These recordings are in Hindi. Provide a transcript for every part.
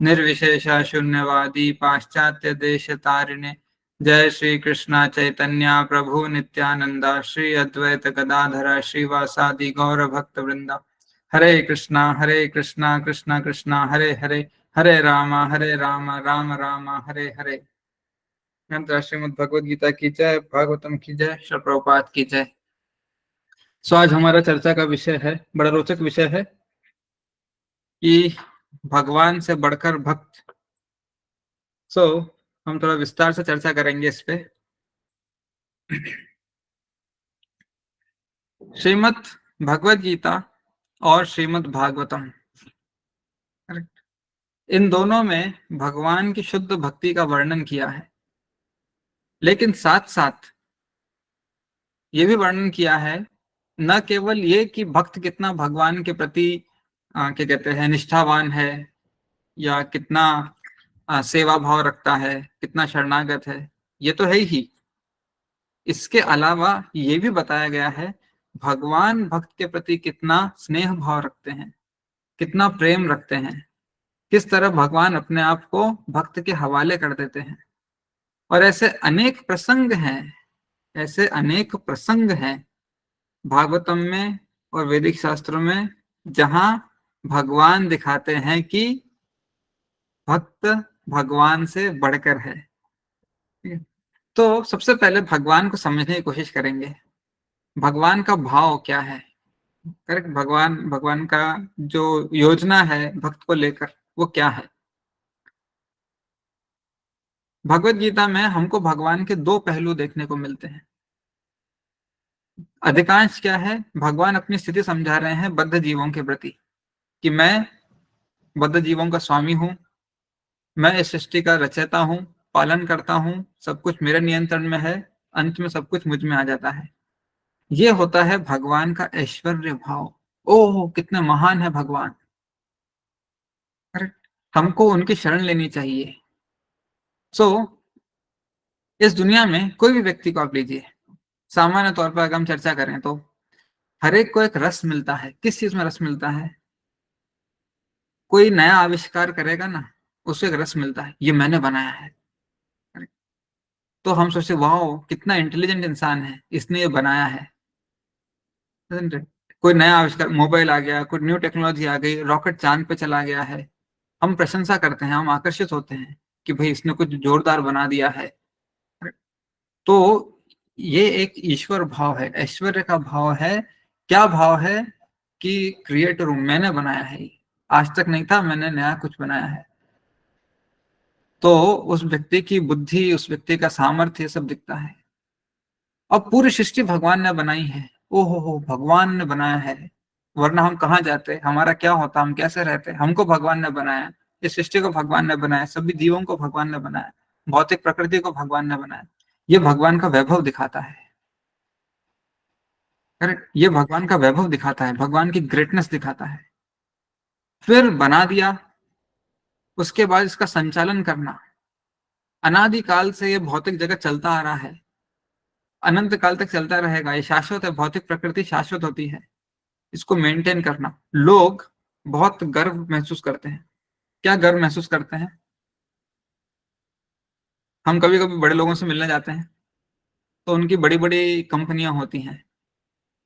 निर्विशेष शून्यवादी पाश्चात्य देश तारिणे। जय श्री कृष्ण चैतन्य प्रभु नित्यानंदा श्री अद्वैत गदाधर श्रीवासादि गौर भक्त वृंदा। हरे कृष्णा कृष्णा कृष्णा हरे हरे, हरे राम राम राम हरे हरे। श्रीमद् भगवद गीता की जय, भागवतम की जय, श्री प्रभुपाद की जय। सो आज हमारा चर्चा का विषय है, बड़ा रोचक विषय है कि भगवान से बढ़कर भक्त। हम थोड़ा विस्तार से चर्चा करेंगे इस पे। श्रीमद् भगवद गीता और श्रीमद् भागवतम, इन दोनों में भगवान की शुद्ध भक्ति का वर्णन किया है, लेकिन साथ साथ ये भी वर्णन किया है न केवल ये कि भक्त कितना भगवान के प्रति क्या कहते हैं निष्ठावान है, या कितना सेवा भाव रखता है, कितना शरणागत है, ये तो है ही। इसके अलावा ये भी बताया गया है भगवान भक्त के प्रति कितना स्नेह भाव रखते हैं, कितना प्रेम रखते हैं, किस तरह भगवान अपने आप को भक्त के हवाले कर देते हैं। और ऐसे अनेक प्रसंग हैं भागवतम में और वैदिक शास्त्रों में, जहां भगवान दिखाते हैं कि भक्त भगवान से बढ़कर है। तो सबसे पहले भगवान को समझने की कोशिश करेंगे, भगवान का भाव क्या है। करेक्ट, भगवान का जो योजना है भक्त को लेकर वो क्या है। भगवत गीता में हमको भगवान के दो पहलू देखने को मिलते हैं। अधिकांश क्या है, भगवान अपनी स्थिति समझा रहे हैं बद्ध जीवों के प्रति कि मैं बद्ध जीवों का स्वामी हूं, मैं इस सृष्टि का रचयिता हूं, पालन करता हूं, सब कुछ मेरे नियंत्रण में है, अंत में सब कुछ मुझ में आ जाता है। ये होता है भगवान का ऐश्वर्य भाव। ओह कितने महान है भगवान, हमको उनकी शरण लेनी चाहिए। इस दुनिया में कोई भी व्यक्ति को आप लीजिए, सामान्य तौर पर अगर हम चर्चा करें तो हर एक को एक रस मिलता है। किस चीज में रस मिलता है? कोई नया आविष्कार करेगा ना, उससे एक रस मिलता है, ये मैंने बनाया है। तो हम सोचते वाह कितना इंटेलिजेंट इंसान है, इसने ये बनाया है। कोई नया आविष्कार, मोबाइल आ गया, कोई न्यू टेक्नोलॉजी आ गई, रॉकेट चांद पे चला गया है, हम प्रशंसा करते हैं, हम आकर्षित होते हैं कि भाई इसने कुछ जोरदार बना दिया है। तो ये एक ईश्वर भाव है, ऐश्वर्य का भाव है। क्या भाव है? कि क्रिएटर हूं, मैंने बनाया है, आज तक नहीं था, मैंने नया कुछ बनाया है। तो उस व्यक्ति की बुद्धि, उस व्यक्ति का सामर्थ्य सब दिखता है। अब पूरी सृष्टि भगवान ने बनाई है, ओहो हो भगवान ने बनाया है, वरना हम कहाँ जाते, हमारा क्या होता, हम कैसे रहते। हमको भगवान ने बनाया, इस सृष्टि को भगवान ने बनाया, सभी जीवों को भगवान ने बनाया, भौतिक प्रकृति को भगवान ने बनाया। ये भगवान का वैभव दिखाता है। करेक्ट, ये भगवान का वैभव दिखाता है, भगवान की ग्रेटनेस दिखाता है। फिर बना दिया, उसके बाद इसका संचालन करना। अनादि काल से ये भौतिक जगत चलता आ रहा है, अनंत काल तक चलता रहेगा, ये शाश्वत है, भौतिक प्रकृति शाश्वत होती है। इसको मेंटेन करना, लोग बहुत गर्व महसूस करते हैं। क्या गर्व महसूस करते हैं? हम कभी कभी बड़े लोगों से मिलने जाते हैं तो उनकी बड़ी बड़ी कंपनियां होती हैं।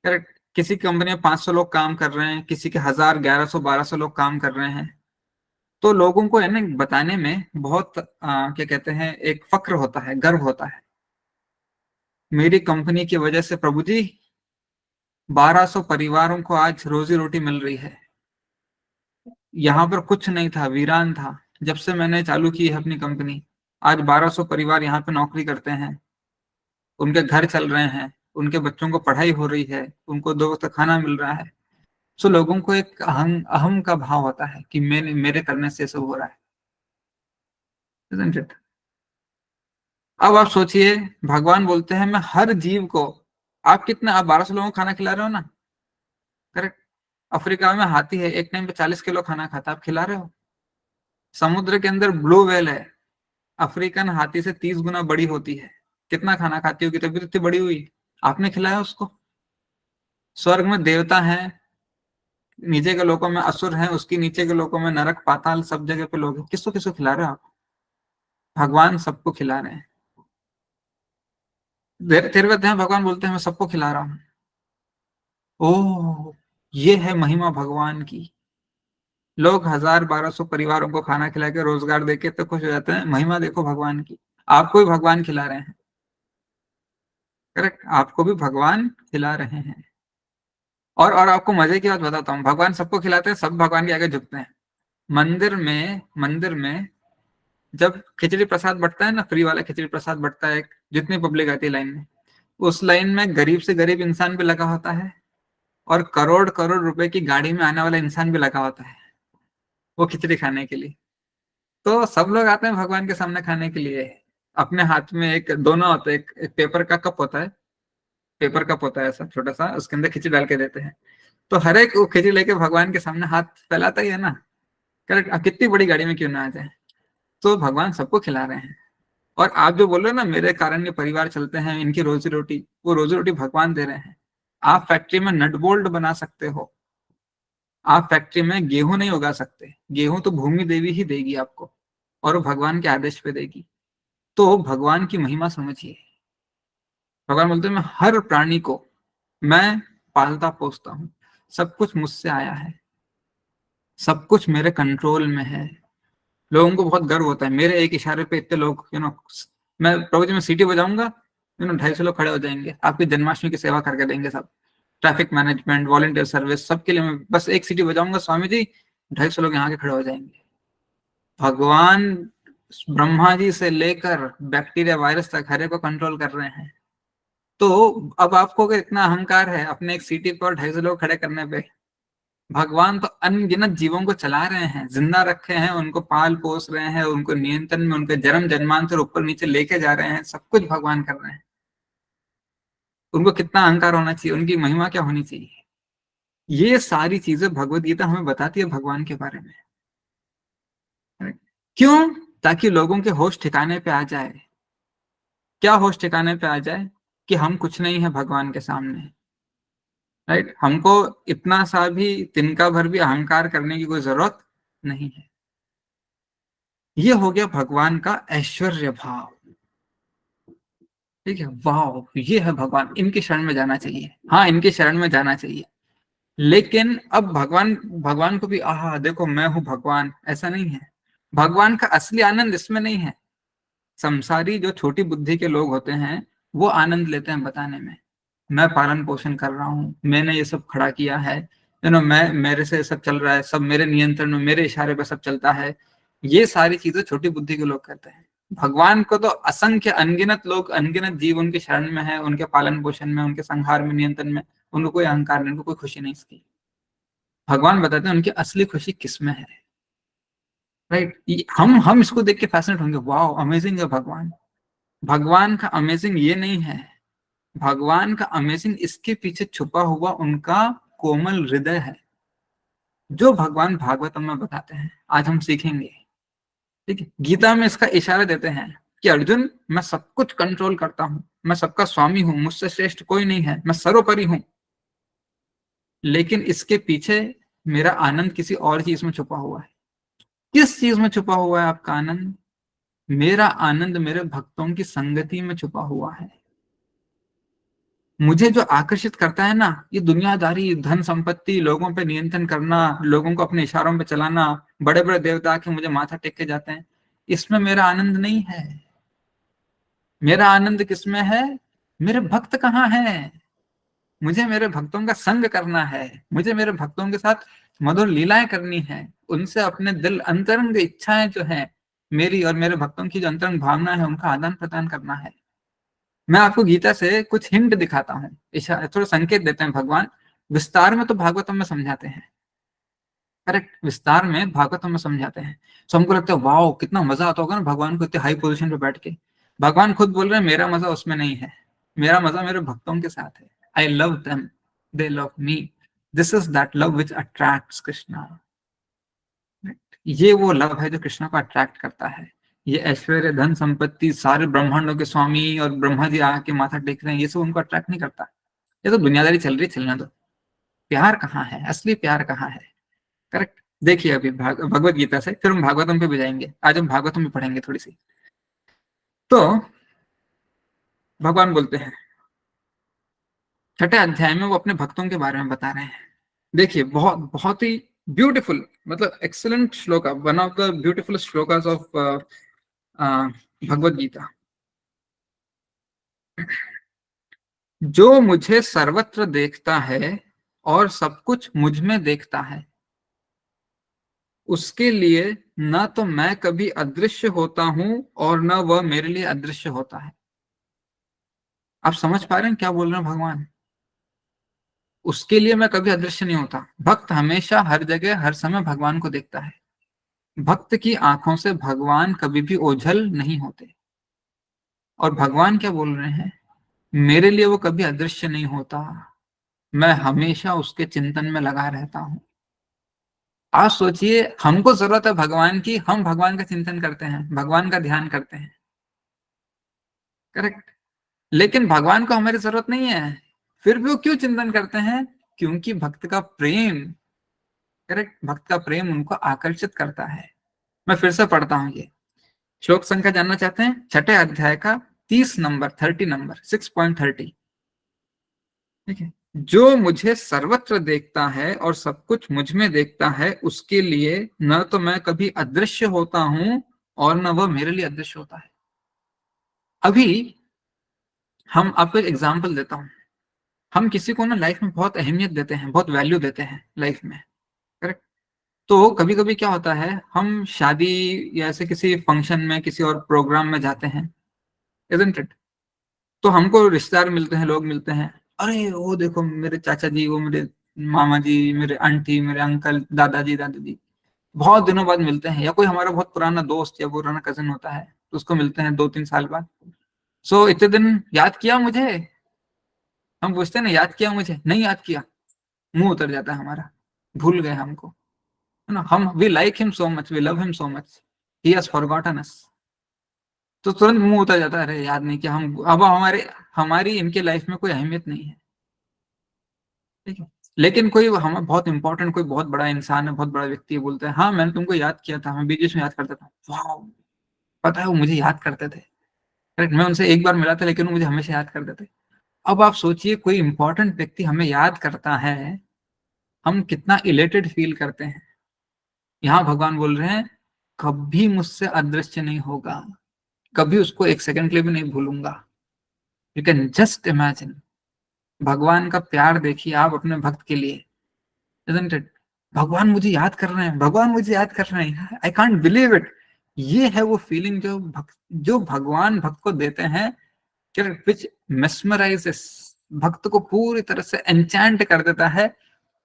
करेक्ट, किसी कंपनी में 500 लोग काम कर रहे हैं, किसी के 1000, 1100, 1200 लोग काम कर रहे हैं। तो लोगों को है ना बताने में बहुत क्या कहते हैं, एक फक्र होता है, गर्व होता है। मेरी कंपनी की वजह से प्रभु जी 1200 परिवारों को आज रोजी रोटी मिल रही है। यहाँ पर कुछ नहीं था, वीरान था। जब से मैंने चालू की है अपनी कंपनी, आज 1200 परिवार यहाँ पे नौकरी करते हैं, उनके घर चल रहे हैं, उनके बच्चों को पढ़ाई हो रही है, उनको 2 वक्त खाना मिल रहा है। सो लोगों को एक अहम अहम का भाव होता है कि मेरे करने से सब हो रहा है। Isn't it? अब आप सोचिए, भगवान बोलते हैं मैं हर जीव को, आप 1200 लोगों को खाना खिला रहे हो ना। करेक्ट, अफ्रीका में हाथी है, एक टाइम पे 40 किलो खाना खाता, आप खिला रहे हो। समुद्र के अंदर ब्लू व्हेल है, अफ्रीकन हाथी से 30 गुना बड़ी होती है, कितना खाना खाती होगी, तभी तो इतनी बड़ी हुई, आपने खिलाया उसको। स्वर्ग में देवता हैं, नीचे के लोगों में असुर हैं, उसकी नीचे के लोगों में नरक पाताल सब जगह पे लोग हैं। किसको किसको खिला रहे हो आप? भगवान सबको खिला रहे हैं। तेरे ध्यान भगवान बोलते हैं मैं सबको खिला रहा हूँ। ओह, ये है महिमा भगवान की। लोग 1000-1200 परिवारों को खाना खिला के रोजगार देके तो खुश हो जाते हैं, महिमा देखो भगवान की। आपको भी भगवान खिला रहे हैं। करेक्ट, आपको भी भगवान खिला रहे हैं। और आपको मजे की बात बताता हूँ, भगवान सबको खिलाते हैं, सब भगवान के आगे झुकते हैं। मंदिर में जब खिचड़ी प्रसाद बंटता है ना, फ्री वाला खिचड़ी प्रसाद बंटता है, जितनी पब्लिक आती है लाइन में, उस लाइन में गरीब से गरीब इंसान भी लगा होता है, और करोड़ करोड़ रुपए की गाड़ी में आने वाला इंसान भी लगा होता है वो खिचड़ी खाने के लिए। तो सब लोग आते हैं भगवान के सामने खाने के लिए। अपने हाथ में एक दोनों होते हैं, एक पेपर का कप होता है, पेपर कप होता है ऐसा छोटा सा, उसके अंदर खिचड़ी डाल के देते हैं। तो हर एक वो खिचड़ी लेके भगवान के सामने हाथ फैलाता ही है ना। करेक्ट, आप कितनी बड़ी गाड़ी में क्यों ना आ जाए। तो भगवान सबको खिला रहे हैं। और आप जो बोल रहे हो ना, मेरे कारण ये परिवार चलते हैं, इनकी रोजी रोटी, वो रोजी रोटी भगवान दे रहे हैं। आप फैक्ट्री में नट बोल्ट बना सकते हो, आप फैक्ट्री में गेहूं नहीं उगा सकते। गेहूं तो भूमि देवी ही देगी आपको, और वो भगवान के आदेश पे देगी। तो भगवान की महिमा समझिए। भगवान बोलते हैं मैं हर प्राणी को मैं पालता पोसता हूँ, सब कुछ मुझसे आया है, सब कुछ मेरे कंट्रोल में है। लोगों को बहुत गर्व होता है, मेरे एक इशारे पे इतने लोग मैं प्रभु जी मैं सीटी बजाऊंगा, 250 लोग खड़े हो जाएंगे, आपकी जन्माष्टमी की सेवा करके देंगे सब। ट्रैफिक मैनेजमेंट, वॉलंटियर सर्विस, सबके लिए मैं बस एक सीटी बजाऊंगा स्वामी जी, 250 लोग यहाँ के खड़े हो जाएंगे। भगवान ब्रह्मा जी से लेकर बैक्टीरिया वायरस तक हर एक को कंट्रोल कर रहे हैं। तो अब आपको अगर इतना अहंकार है अपने एक सीटी पर 250 लोग खड़े करने पे, भगवान तो अनगिनत जीवों को चला रहे हैं, जिंदा रखे हैं, उनको पाल पोस रहे हैं, उनको नियंत्रण में, उनके जन्म जन्मांतर ऊपर नीचे लेके जा रहे हैं, सब कुछ भगवान कर रहे हैं। उनको कितना अहंकार होना चाहिए, उनकी महिमा क्या होनी चाहिए। ये सारी चीजें भगवत गीता हमें बताती है भगवान के बारे में। क्यों? ताकि लोगों के होश ठिकाने पे आ जाए। क्या होश ठिकाने पे आ जाए? कि हम कुछ नहीं है भगवान के सामने। राइट, हमको इतना सा भी तिनका भर भी अहंकार करने की कोई जरूरत नहीं है। ये हो गया भगवान का ऐश्वर्य भाव। ठीक है, वाह, ये है भगवान, इनकी शरण में जाना चाहिए। हाँ, इनकी शरण में जाना चाहिए। लेकिन अब भगवान भगवान को भी आहा देखो मैं हूं भगवान, ऐसा नहीं है। भगवान का असली आनंद इसमें नहीं है। संसारी जो छोटी बुद्धि के लोग होते हैं, वो आनंद लेते हैं बताने में, मैं पालन पोषण कर रहा हूँ, मैंने ये सब खड़ा किया है, मैं, मेरे से सब चल रहा है, सब मेरे नियंत्रण में, मेरे इशारे पे सब चलता है। ये सारी चीजें छोटी बुद्धि के लोग करते हैं। भगवान को तो असंख्य अनगिनत लोग, अनगिनत जीव उनके शरण में है, उनके पालन पोषण में, उनके संहार में, नियंत्रण में। उनको कोई अहंकार नहीं, उनको कोई खुशी नहीं इसकी। भगवान बताते हैं उनकी असली खुशी किसमें है। राइट, हम इसको देख के फैसिनेट होंगे, वाह अमेजिंग है भगवान। भगवान का अमेजिंग ये नहीं है, भगवान का अमेजिंग इसके पीछे छुपा हुआ उनका कोमल हृदय है, जो भगवान भागवतम में बताते हैं। आज हम सीखेंगे। ठीक है, गीता में इसका इशारा देते हैं कि अर्जुन मैं सब कुछ कंट्रोल करता हूं, मैं सबका स्वामी हूं, मुझसे श्रेष्ठ कोई नहीं है, मैं सर्वोपरि हूं। लेकिन इसके पीछे मेरा आनंद किसी और चीज में छुपा हुआ है। किस चीज में छुपा हुआ है आपका आनंद? मेरा आनंद मेरे भक्तों की संगति में छुपा हुआ है। मुझे जो आकर्षित करता है ना, ये दुनियादारी, धन संपत्ति, लोगों पे नियंत्रण करना, लोगों को अपने इशारों पे चलाना, बड़े बड़े देवता के मुझे माथा टेक के जाते हैं, इसमें मेरा आनंद नहीं है। मेरा आनंद किसमें है? मेरे भक्त कहाँ हैं? मुझे मेरे भक्तों का संग करना है, मुझे मेरे भक्तों के साथ मधुर लीलाएं करनी है, उनसे अपने दिल अंतरंग इच्छाएं जो है, मेरी और मेरे भक्तों की जो अंतरंग भावना है, उनका आदान प्रदान करना है। मैं आपको गीता से कुछ हिंट दिखाता हूँ, थोड़ा संकेत देते हैं भगवान। विस्तार में तो भागवतम में समझाते हैं। करेक्ट, विस्तार में भागवतम में समझाते हैं। तो हमको लगता है वाह कितना मजा आता होगा ना भगवान को इतने हाई पोजीशन पे बैठ के। भगवान खुद बोल रहे हैं मेरा मजा उसमें नहीं है, मेरा मजा मेरे भक्तों के साथ है। I love them, they love me, this is that love which attracts Krishna. ये वो लव है जो कृष्णा को अट्रैक्ट करता है। ये ऐश्वर्य, धन संपत्ति, सारे ब्रह्मांडों के स्वामी और ब्रह्मा जी आके माथा टेक रहे हैं, ये सब उनको अट्रैक्ट नहीं करता। ये तो दुनियादारी चल रही, चलना दो। प्यार कहाँ है, असली प्यार कहाँ है। करेक्ट। देखिए अभी भगवत गीता से फिर हम भागवतम पे भी जाएंगे, आज हम भागवतम भी पढ़ेंगे थोड़ी सी। तो भगवान बोलते हैं छठे अध्याय में, वो अपने भक्तों के बारे में बता रहे हैं। देखिए बहुत बहुत ही ब्यूटीफुल, मतलब excellent shloka, one of the beautiful shlokas of Bhagavad Gita. जो मुझे सर्वत्र देखता है और सब कुछ मुझ में देखता है, उसके लिए न तो मैं कभी अदृश्य होता हूं और न वह मेरे लिए अदृश्य होता है। आप समझ पा रहे हैं क्या बोल रहे हैं भगवान? उसके लिए मैं कभी अदृश्य नहीं होता। भक्त हमेशा हर जगह हर समय भगवान को देखता है। भक्त की आंखों से भगवान कभी भी ओझल नहीं होते। और भगवान क्या बोल रहे हैं, मेरे लिए वो कभी अदृश्य नहीं होता, मैं हमेशा उसके चिंतन में लगा रहता हूं। आप सोचिए, हमको जरूरत है भगवान की, हम भगवान का चिंतन करते हैं, भगवान का ध्यान करते हैं। करेक्ट। लेकिन भगवान को हमारी जरूरत नहीं है, फिर भी वो क्यों चिंतन करते हैं? क्योंकि भक्त का प्रेम, करेक्ट, भक्त का प्रेम उनको आकर्षित करता है। मैं फिर से पढ़ता हूं ये श्लोक संख्या जानना चाहते हैं? छठे अध्याय का 30 नंबर, 30 नंबर, 6.30। ठीक है। जो मुझे सर्वत्र देखता है और सब कुछ मुझ में देखता है, उसके लिए न तो मैं कभी अदृश्य होता हूं और न वह मेरे लिए अदृश्य होता है। अभी हम आपको एक एग्जांपल देता हूं। हम किसी को ना लाइफ में बहुत अहमियत देते हैं, बहुत वैल्यू देते हैं लाइफ में। करेक्ट। तो कभी कभी क्या होता है, हम शादी या ऐसे किसी फंक्शन में, किसी और प्रोग्राम में जाते हैं, इजंट इट? तो हमको रिश्तेदार मिलते हैं, लोग मिलते हैं, अरे वो देखो मेरे चाचा जी, वो मेरे मामा जी, मेरे आंटी, मेरे अंकल, दादाजी, दादी। बहुत दिनों बाद मिलते हैं। या कोई हमारा बहुत पुराना दोस्त या पुराना कजन होता है, तो उसको मिलते हैं 2-3 साल बाद। सो इतने दिन याद किया मुझे? हम पूछते हैं ना, याद किया मुझे? नहीं याद किया, मुंह उतर जाता है हमारा, भूल गए हमको, है ना। हम we like him so much, we love him so much, he has forgotten us. तो तुरंत मुंह उतर जाता है, अरे याद नहीं किया, हम अब हमारे, हमारी इनके लाइफ में कोई अहमियत नहीं है। ठीक है। लेकिन कोई हम बहुत इंपॉर्टेंट, कोई बहुत बड़ा इंसान है, बहुत बड़ा व्यक्ति है, बोलते हैं हाँ मैंने तुमको याद किया था, मैं बीच बीच में याद करता था, वाह, पता है वो मुझे याद करते थे। करेक्ट। मैं उनसे एक बार मिला था लेकिन वो मुझे हमेशा याद करते थे। अब आप सोचिए, कोई इंपॉर्टेंट व्यक्ति हमें याद करता है, हम कितना इलेटेड फील करते हैं। यहाँ भगवान बोल रहे हैं कभी मुझसे अदृश्य नहीं होगा, कभी उसको एक सेकंड के लिए भी नहीं भूलूंगा। यू कैन जस्ट इमेजिन, भगवान का प्यार देखिए आप अपने भक्त के लिए, isn't it? भगवान मुझे याद कर रहे हैं, भगवान मुझे याद कर रहे हैं, आई कांट बिलीव इट। ये है वो फीलिंग जो जो भगवान भक्त को देते हैं, विच मेस्मराइजेस, भक्त को पूरी तरह से एंचैंट कर देता है।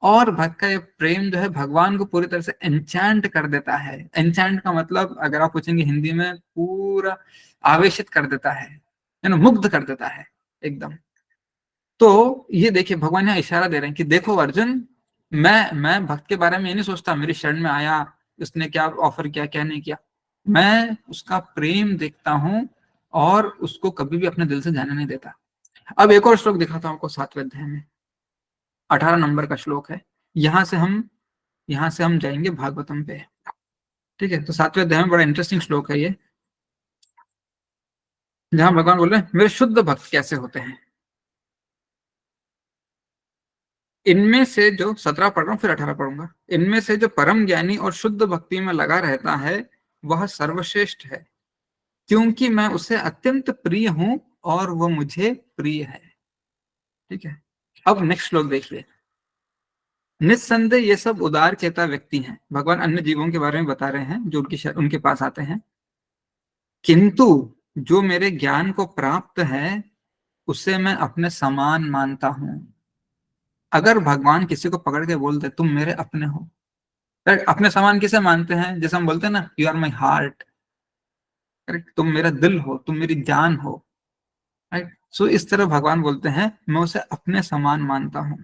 और भक्त का ये प्रेम जो है भगवान को पूरी तरह से एंचैंट कर देता है। एंचैंट का मतलब अगर आप पूछेंगे हिंदी में, पूरा आवेशित कर देता है ना, मुग्ध कर देता है एकदम। तो ये देखिए भगवान यहाँ इशारा दे रहे हैं कि देखो अर्जुन, मैं भक्त के बारे में ये नहीं सोचता मेरी शरण में आया, उसने क्या ऑफर किया क्या नहीं किया, मैं उसका प्रेम देखता हूं और उसको कभी भी अपने दिल से जाने नहीं देता। अब एक और श्लोक दिखाता हूं आपको 7वें अध्याय में, 18 नंबर का श्लोक है। यहां से हम जाएंगे भागवतम पे। ठीक है। तो 7वें अध्याय में बड़ा इंटरेस्टिंग श्लोक है ये, जहां भगवान बोल रहे हैं मेरे शुद्ध भक्त कैसे होते हैं। इनमें से जो 17 पढ़ रहा हूं, फिर 18 पढ़ूंगा। इनमें से जो परम ज्ञानी और शुद्ध भक्ति में लगा रहता है, वह सर्वश्रेष्ठ है, क्योंकि मैं उसे अत्यंत प्रिय हूं और वह मुझे प्रिय है। ठीक है। अब नेक्स्ट श्लोक देखिए। निस्संदेह ये सब उदार चेता व्यक्ति हैं, भगवान अन्य जीवों के बारे में बता रहे हैं जो उनके पास आते हैं। किंतु जो मेरे ज्ञान को प्राप्त है, उसे मैं अपने समान मानता हूं। अगर भगवान किसी को पकड़ के बोलते तुम मेरे अपने हो, करेक्ट, अपने समान किसे मानते हैं? जैसे हम बोलते हैं ना, you are my heart, correct, तुम मेरा दिल हो, तुम मेरी जान हो, राइट। सो इस तरह भगवान बोलते हैं मैं उसे अपने समान मानता हूं।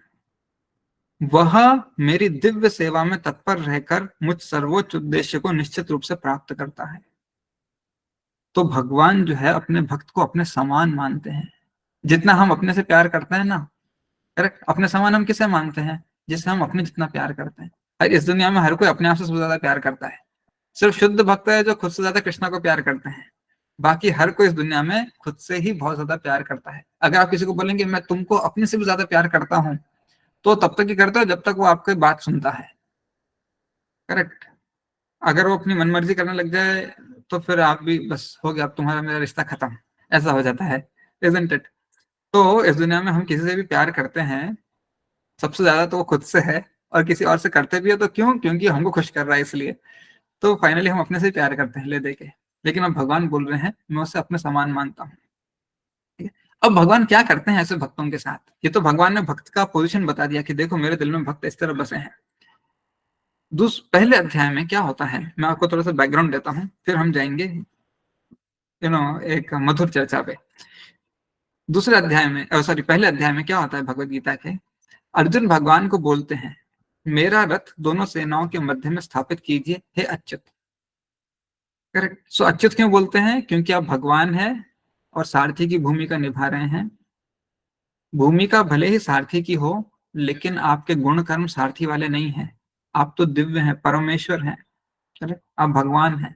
वह मेरी दिव्य सेवा में तत्पर रहकर मुझ सर्वोच्च उद्देश्य को निश्चित रूप से प्राप्त करता है। तो भगवान जो है अपने भक्त को अपने समान मानते हैं। जितना हम अपने से प्यार करते हैं ना, करेक्ट, अपने समान हम किसे मानते हैं? जिसे हम अपने जितना प्यार करते हैं। और इस दुनिया में हर कोई अपने आप से सबसे ज्यादा प्यार करता है। सिर्फ शुद्ध भक्त है जो खुद से ज्यादा कृष्णा को प्यार करते हैं। बाकी हर कोई इस दुनिया में खुद से ही बहुत ज्यादा प्यार करता है। अगर आप किसी को बोलेंगे मैं तुमको अपने से भी ज्यादा प्यार करता हूँ, तो तब तक ही करता है जब तक वो आपकी बात सुनता है। करेक्ट। अगर वो अपनी मनमर्जी करने लग जाए तो फिर आप भी बस हो गया, अब तुम्हारा मेरा रिश्ता खत्म, ऐसा हो जाता है। Isn't it? तो इस दुनिया में हम किसी से भी प्यार करते हैं, सबसे ज्यादा तो वो खुद से है। और किसी और से करते भी है तो क्यों? क्योंकि हमको खुश कर रहा है इसलिए। तो फाइनली हम अपने से ही प्यार करते हैं ले दे के। लेकिन अब भगवान बोल रहे हैं मैं उसे अपने समान मानता हूँ। ठीक है? अब भगवान क्या करते हैं ऐसे भक्तों के साथ? ये तो भगवान ने भक्त का पोजीशन बता दिया कि देखो मेरे दिल में भक्त इस तरह बसे हैं। पहले अध्याय में क्या होता है, मैं आपको थोड़ा सा बैकग्राउंड देता हूँ, फिर हम जाएंगे एक मधुर चर्चा पे। दूसरे अध्याय में, सॉरी, पहले अध्याय में क्या होता है भगवत गीता के? अर्जुन भगवान को बोलते हैं मेरा रथ दोनों सेनाओं के मध्य में स्थापित कीजिए हे अच्युत। करेक्ट। सो अच्युत क्यों बोलते हैं? क्योंकि आप भगवान हैं और सारथी की भूमिका निभा रहे हैं। भूमिका भले ही सारथी की हो, लेकिन आपके गुण कर्म सारथी वाले नहीं हैं। आप तो दिव्य हैं, परमेश्वर हैं। करेक्ट। आप भगवान हैं।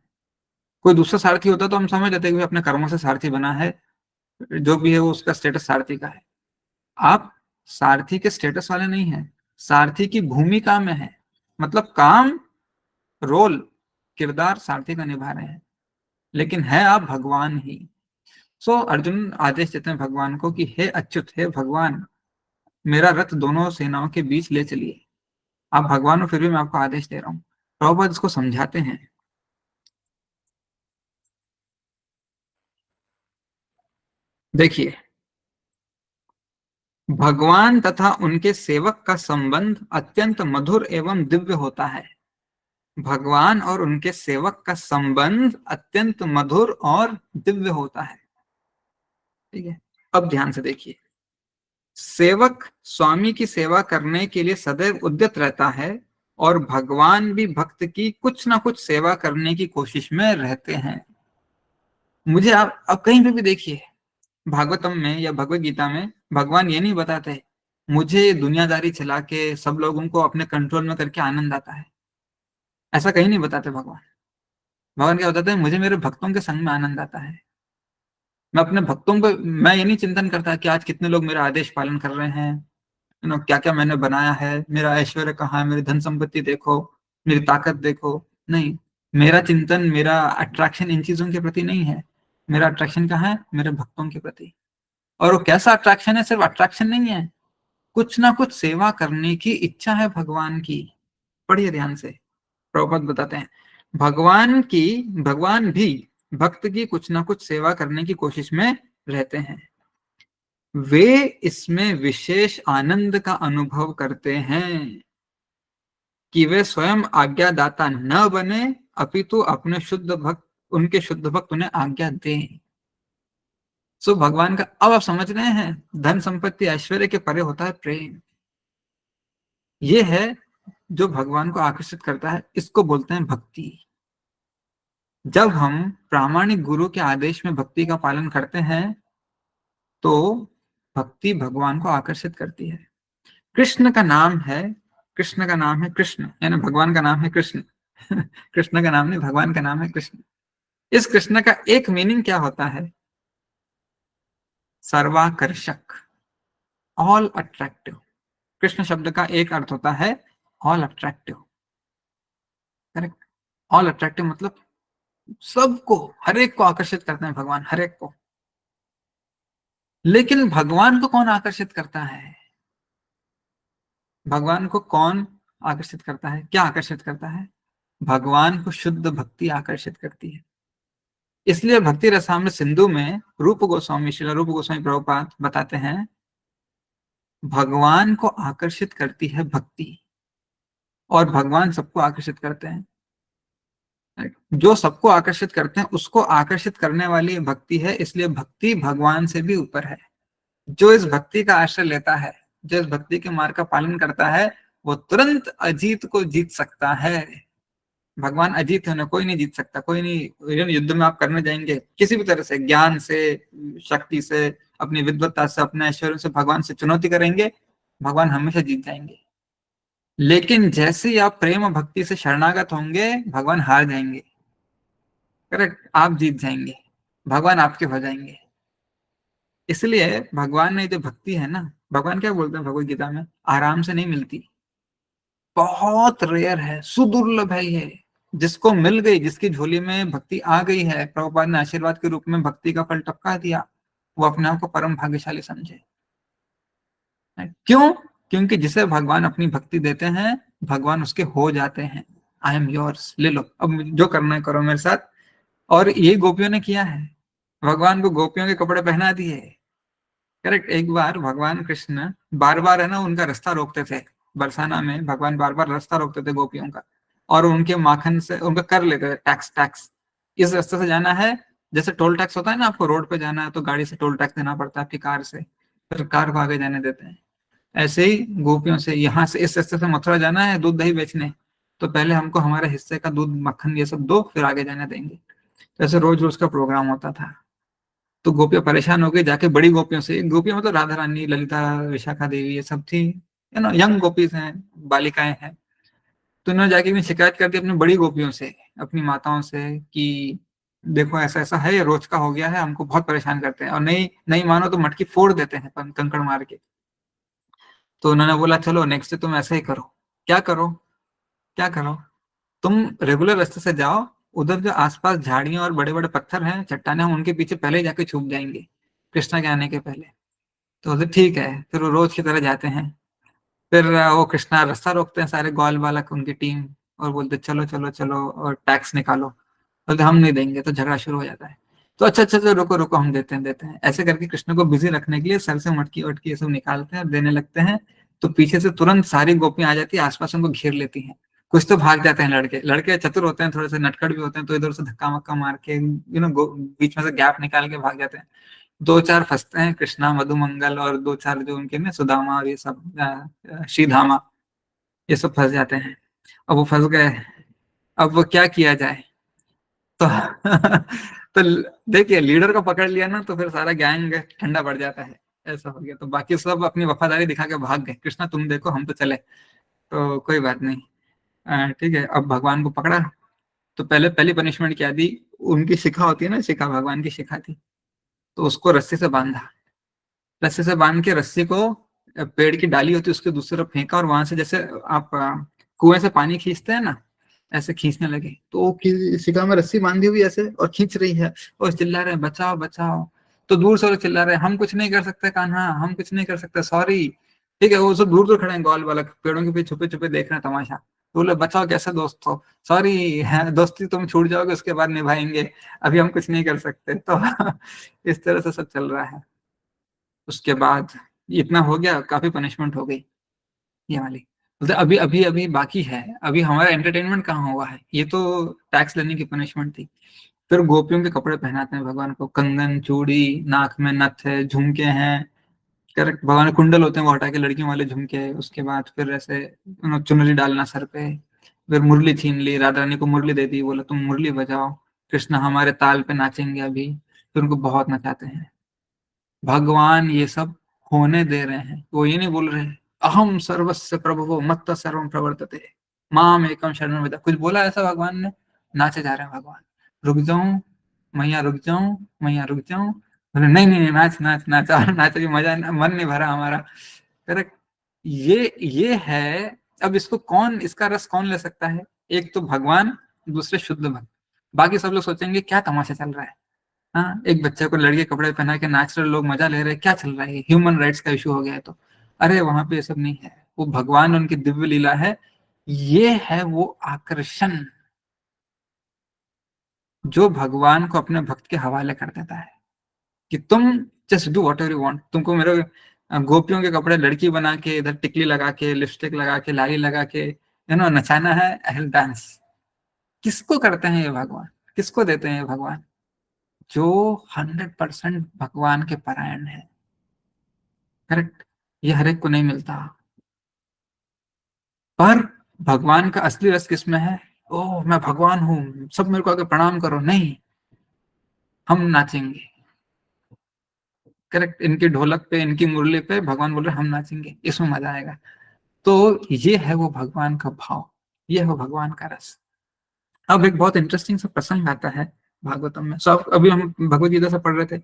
कोई दूसरा सारथी होता तो हम समझ लेते कि अपने कर्मों से सारथी बना है, जो भी है वो उसका स्टेटस सारथी का है। आप सारथी के स्टेटस वाले नहीं हैं, सारथी की भूमिका में है। मतलब काम, रोल, किरदार सारथी का निभा रहे हैं, लेकिन है आप भगवान ही। सो अर्जुन आदेश देते हैं भगवान को कि हे अच्युत, हे भगवान, मेरा रथ दोनों सेनाओं के बीच ले चलिए। आप भगवान हो फिर भी मैं आपको आदेश दे रहा हूँ। प्रभुपाद इसको समझाते हैं। देखिए, भगवान तथा उनके सेवक का संबंध अत्यंत मधुर एवं दिव्य होता है। भगवान और उनके सेवक का संबंध अत्यंत मधुर और दिव्य होता है। ठीक है। अब ध्यान से देखिए, सेवक स्वामी की सेवा करने के लिए सदैव उद्यत रहता है, और भगवान भी भक्त की कुछ ना कुछ सेवा करने की कोशिश में रहते हैं। मुझे आप अब कहीं पे भी देखिए, भागवतम में या भगवत गीता में भगवान ये नहीं बताते मुझे दुनियादारी चला के सब लोगों को अपने कंट्रोल में करके आनंद आता है। ऐसा कहीं नहीं बताते भगवान। भगवान क्या बताते हैं? मुझे मेरे भक्तों के संग में आनंद आता है। मैं अपने भक्तों को, मैं ये नहीं चिंतन करता कि आज कितने लोग मेरा आदेश पालन कर रहे हैं, क्या क्या मैंने बनाया है, मेरा ऐश्वर्य कहाँ है, मेरी धन संपत्ति देखो, मेरी ताकत देखो। नहीं, मेरा चिंतन, मेरा अट्रैक्शन इन चीजों के प्रति नहीं है। मेरा अट्रैक्शन कहाँ है? मेरे भक्तों के प्रति। और वो कैसा अट्रैक्शन है? सिर्फ अट्रैक्शन नहीं है, कुछ ना कुछ सेवा करने की इच्छा है भगवान की। पढ़िए ध्यान से, प्रभुपाद बताते हैं भगवान भी भक्त की कुछ ना कुछ सेवा करने की कोशिश में रहते हैं। वे इसमें विशेष आनंद का अनुभव करते हैं कि वे स्वयं आज्ञादाता न बने, अपितु अपने शुद्ध भक्त, उनके शुद्ध भक्त उन्हें आज्ञा दें। सो भगवान का, अब आप समझ रहे हैं, धन संपत्ति ऐश्वर्य के परे होता है प्रेम। ये है जो भगवान को आकर्षित करता है, इसको बोलते हैं भक्ति। जब हम प्रामाणिक गुरु के आदेश में भक्ति का पालन करते हैं तो भक्ति भगवान को आकर्षित करती है। कृष्ण का नाम है, कृष्ण का नाम है कृष्ण, यानी भगवान का नाम है कृष्ण। कृष्ण का नाम नहीं, भगवान का नाम है कृष्ण। इस कृष्ण का एक मीनिंग क्या होता है? सर्वाकर्षक, ऑल अट्रैक्टिव। कृष्ण शब्द का एक अर्थ होता है all attractive. Correct. All attractive मतलब सबको, हर एक को आकर्षित करते हैं भगवान, हर एक को। लेकिन भगवान को कौन आकर्षित करता है? भगवान को कौन आकर्षित करता है? क्या आकर्षित करता है? भगवान को शुद्ध भक्ति आकर्षित करती है। इसलिए भक्ति रसामृत सिंधु में रूप गोस्वामी, श्रील रूप गोस्वामी प्रभुपाद बताते हैं भगवान को आकर्षित करती है भक्ति, और भगवान सबको आकर्षित करते हैं। जो सबको आकर्षित करते हैं उसको आकर्षित करने वाली भक्ति है, इसलिए भक्ति भगवान से भी ऊपर है। जो इस भक्ति का आश्रय लेता है, जो इस भक्ति के मार्ग का पालन करता है, वो तुरंत अजीत को जीत सकता है। भगवान अजीत है, कोई नहीं जीत सकता, कोई नहीं। युद्ध में आप करने जाएंगे किसी भी तरह से, ज्ञान से, शक्ति से, अपनी विद्वत्ता से, अपने ऐश्वर्य से भगवान से चुनौती करेंगे, भगवान हमेशा जीत जाएंगे। लेकिन जैसे ही आप प्रेम और भक्ति से शरणागत होंगे, भगवान हार जाएंगे। करेक्ट, आप जीत जाएंगे, भगवान आपके हो जाएंगे। इसलिए भगवान ने जो भक्ति है ना, भगवान क्या बोलते हैं भगवत गीता में, आराम से नहीं मिलती, बहुत रेयर है, सुदुर्लभ है ये। जिसको मिल गई, जिसकी झोली में भक्ति आ गई है, प्रभुपाद ने आशीर्वाद के रूप में भक्ति का फल टपका दिया, वो अपने आप को परम भाग्यशाली समझे। क्यों? क्योंकि जिसे भगवान अपनी भक्ति देते हैं, भगवान उसके हो जाते हैं। आई एम योर्स, ले लो, अब जो करना है करो मेरे साथ। और ये गोपियों ने किया है, भगवान को गोपियों के कपड़े पहना दिए। करेक्ट, एक बार भगवान कृष्ण बार बार है ना उनका रास्ता रोकते थे। बरसाना में भगवान बार बार रास्ता रोकते थे गोपियों का, और उनके माखन से उनका कर लेते थे टैक्स टैक्स। इस रास्ते से जाना है, जैसे टोल टैक्स होता है ना, आपको रोड पे जाना है तो गाड़ी से टोल टैक्स देना पड़ता है आपकी कार से, फिर कार को आगे जाने देते हैं। ऐसे ही गोपियों से, यहाँ से इस रास्ते से मथुरा जाना है दूध दही बेचने, तो पहले हमको हमारे हिस्से का दूध मक्खन ये सब दो, फिर आगे जाने देंगे। तो ऐसे रोज रोज का प्रोग्राम होता था। तो गोपियां परेशान हो गई, जाके बड़ी गोपियों से, गोपियां मतलब राधा रानी, ललिता, विशाखा देवी, ये सब थी, यंग गोपीज हैं, बालिकाएं हैं। तो उन्होंने जाके भी शिकायत कर दी अपनी बड़ी गोपियों से, अपनी माताओं से, कि देखो ऐसा ऐसा है, ये रोज का हो गया है, हमको बहुत परेशान करते हैं, और नहीं नहीं मानो तो मटकी फोड़ देते हैं कंकड़ मार के। तो उन्होंने बोला चलो नेक्स्ट डे तुम ऐसा ही करो। क्या करो? क्या करो? तुम रेगुलर रास्ते से जाओ, उधर जो आसपास झाड़ियां और बड़े बड़े पत्थर हैं, चट्टाने हैं, उनके पीछे पहले ही जाके छुप जाएंगे, कृष्णा के आने के पहले। तो बोलते ठीक है, फिर वो रोज की तरह जाते हैं। फिर वो कृष्णा रास्ता रोकते हैं, सारे ग्वाल बालक उनकी टीम, और बोलते चलो चलो चलो और टैक्स निकालो। बोलते हम नहीं देंगे, तो झगड़ा शुरू हो जाता है। तो अच्छा अच्छा अच्छा, रुको रुको, हम देते हैं देते हैं, ऐसे करके कृष्ण को बिजी रखने के लिए सर से मटकी वटकी ये सब निकालते हैं और देने लगते हैं। तो पीछे से तुरंत सारी गोपियां आ जाती है, आसपास उनको घेर लेती हैं। कुछ तो भाग जाते हैं, लड़के लड़के चतुर होते हैं, थोड़े से नटखट भी होते हैं, तो इधर से धक्का मक्का मार के बीच में से गैप निकाल के भाग जाते हैं। दो चार फंसते हैं, कृष्णा, मधुमंगल, और दो चार जो उनके ना सुदामा और ये सब, श्रीधामा, ये सब फंस जाते हैं। अब वो फंस गए, अब वो क्या किया जाए? तो तो देखिए, लीडर को पकड़ लिया ना, तो फिर सारा गैंग ठंडा पड़ जाता है। ऐसा हो गया, तो बाकी सब अपनी वफादारी दिखा के भाग गए, कृष्णा तुम देखो हम तो चले। तो कोई बात नहीं, ठीक है, अब भगवान को पकड़ा। तो पहले पहली पनिशमेंट क्या दी, उनकी शिखा होती है ना, शिखा भगवान की शिखा थी, तो उसको रस्सी से बांधा। रस्सी से बांध के रस्सी को पेड़ की डाली होती है उसके दूसरी तरफ फेंका, और वहां से जैसे आप कुएं से पानी खींचते हैं ना, ऐसे खींचने लगे। तो वो शिखा में रस्सी बांधी हुई ऐसे और खींच रही है, और चिल्ला रहे हैं बचाओ बचाओ। तो दूर से वो चिल्ला रहे हैं हम कुछ नहीं कर सकते कान्हा, हम कुछ नहीं कर सकते, सॉरी। ठीक है, वो सब दूर दूर खड़े हैं, ग्वाल वाला पेड़ों के पीछे छुपे छुपे देख रहे हैं तमाशा। तो बोले बचाओ कैसे दोस्त हो, सॉरी है, दोस्ती तुम छूट जाओगे उसके बाद निभाएंगे, अभी हम कुछ नहीं कर सकते। तो इस तरह से सब चल रहा है। उसके बाद इतना हो गया, काफी पनिशमेंट हो गई ये वाली। बोलते अभी अभी अभी बाकी है, अभी हमारा एंटरटेनमेंट कहाँ हुआ है, ये तो टैक्स लेने की पनिशमेंट थी। फिर गोपियों के कपड़े पहनाते हैं भगवान को, कंगन, चूड़ी, नाक में नथ है, झुमके हैं। करेक्ट, भगवान के कुंडल होते हैं वो हटा के लड़कियों वाले झुमके। उसके बाद फिर ऐसे चुनरी डालना सर पे। फिर मुरली छीन ली, राधा रानी को मुरली दे दी, बोला तुम मुरली बजाओ, कृष्ण हमारे ताल पे नाचेंगे अभी। फिर उनको बहुत नचाते हैं। भगवान ये सब होने दे रहे हैं, वो ये नहीं बोल रहे अहम सर्वस्य प्रभुवो मत्त सर्वम प्रवर्तते माम एकम शरणं व्रज, कुछ बोला ऐसा भगवान ने? नाचे जा रहे हैं भगवान। रुक जाऊं मैया, रुक जाऊं मैया, रुक जाऊं। बोले नहीं नहीं नहीं, नाच नाच नाच, और नाच, भी मजा, मन नहीं भरा हमारा। करेक्ट, ये है। अब इसको कौन, इसका रस कौन ले सकता है? एक तो भगवान, दूसरे शुद्ध भक्त। बाकी सब लोग सोचेंगे क्या तमाशा चल रहा है। हाँ, एक बच्चे को लड़के कपड़े पहना के नाच रहे, लोग मजा ले रहे हैं, क्या चल रहा है, ह्यूमन राइट्स का इशू हो गया है। तो अरे वहां पे ये सब नहीं है, वो भगवान उनकी दिव्य लीला है। ये है वो आकर्षण जो भगवान को अपने भक्त के हवाले कर देता है, कि तुम just do whatever you want. तुमको मेरे गोपियों के कपड़े लड़की बना के, इधर टिकली लगा के, लिपस्टिक लगा के, लाली लगा के, नचाना है, आई विल डांस। किसको करते हैं ये भगवान? किसको देते हैं ये भगवान? जो 100% भगवान के परायण है। करेक्ट, ये हर एक को नहीं मिलता। पर भगवान का असली रस किसमें है? ओह मैं भगवान हूं, सब मेरे को आके प्रणाम करो, नहीं, हम नाचेंगे। करेक्ट, इनकी ढोलक पे, इनकी मुरली पे भगवान बोल रहे हम नाचेंगे, इसमें मजा आएगा। तो ये है वो भगवान का भाव, ये है वो भगवान का रस। अब एक बहुत इंटरेस्टिंग सा प्रसंग आता है भागवतम में। सो अभी हम भगवत गीता से पढ़ रहे थे।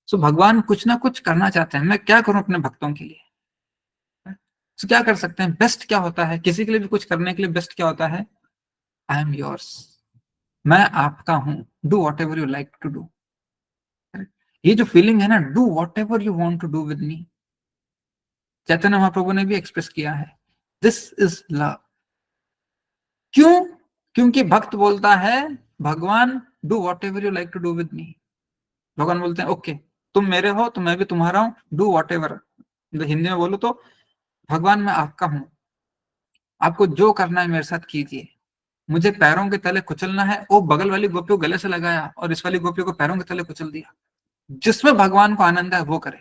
सो भगवान कुछ ना कुछ करना चाहते हैं, मैं क्या करूं अपने भक्तों के लिए। तो क्या कर सकते हैं, बेस्ट क्या होता है किसी के लिए भी कुछ करने के लिए, बेस्ट क्या होता है, आई एम योर्स, मैं आपका हूं, do whatever you like to do. ये जो फीलिंग है ना, do whatever you want to do with me, Chaitanya Mahaprabhu ने भी एक्सप्रेस किया है, दिस इज लव। क्यों? क्योंकि भक्त बोलता है, भगवान do whatever you like to do with me. भगवान बोलते हैं ओके, तुम मेरे हो तो मैं भी तुम्हारा हूं, डू वॉट एवर। हिंदी में बोलो तो, भगवान मैं आपका हूं, आपको जो करना है मेरे साथ कीजिए, मुझे पैरों के तले कुचलना है। वो बगल वाली गोपी को गले से लगाया और इस वाली गोपी को पैरों के तले कुचल दिया। जिसमें भगवान को आनंद है वो करे।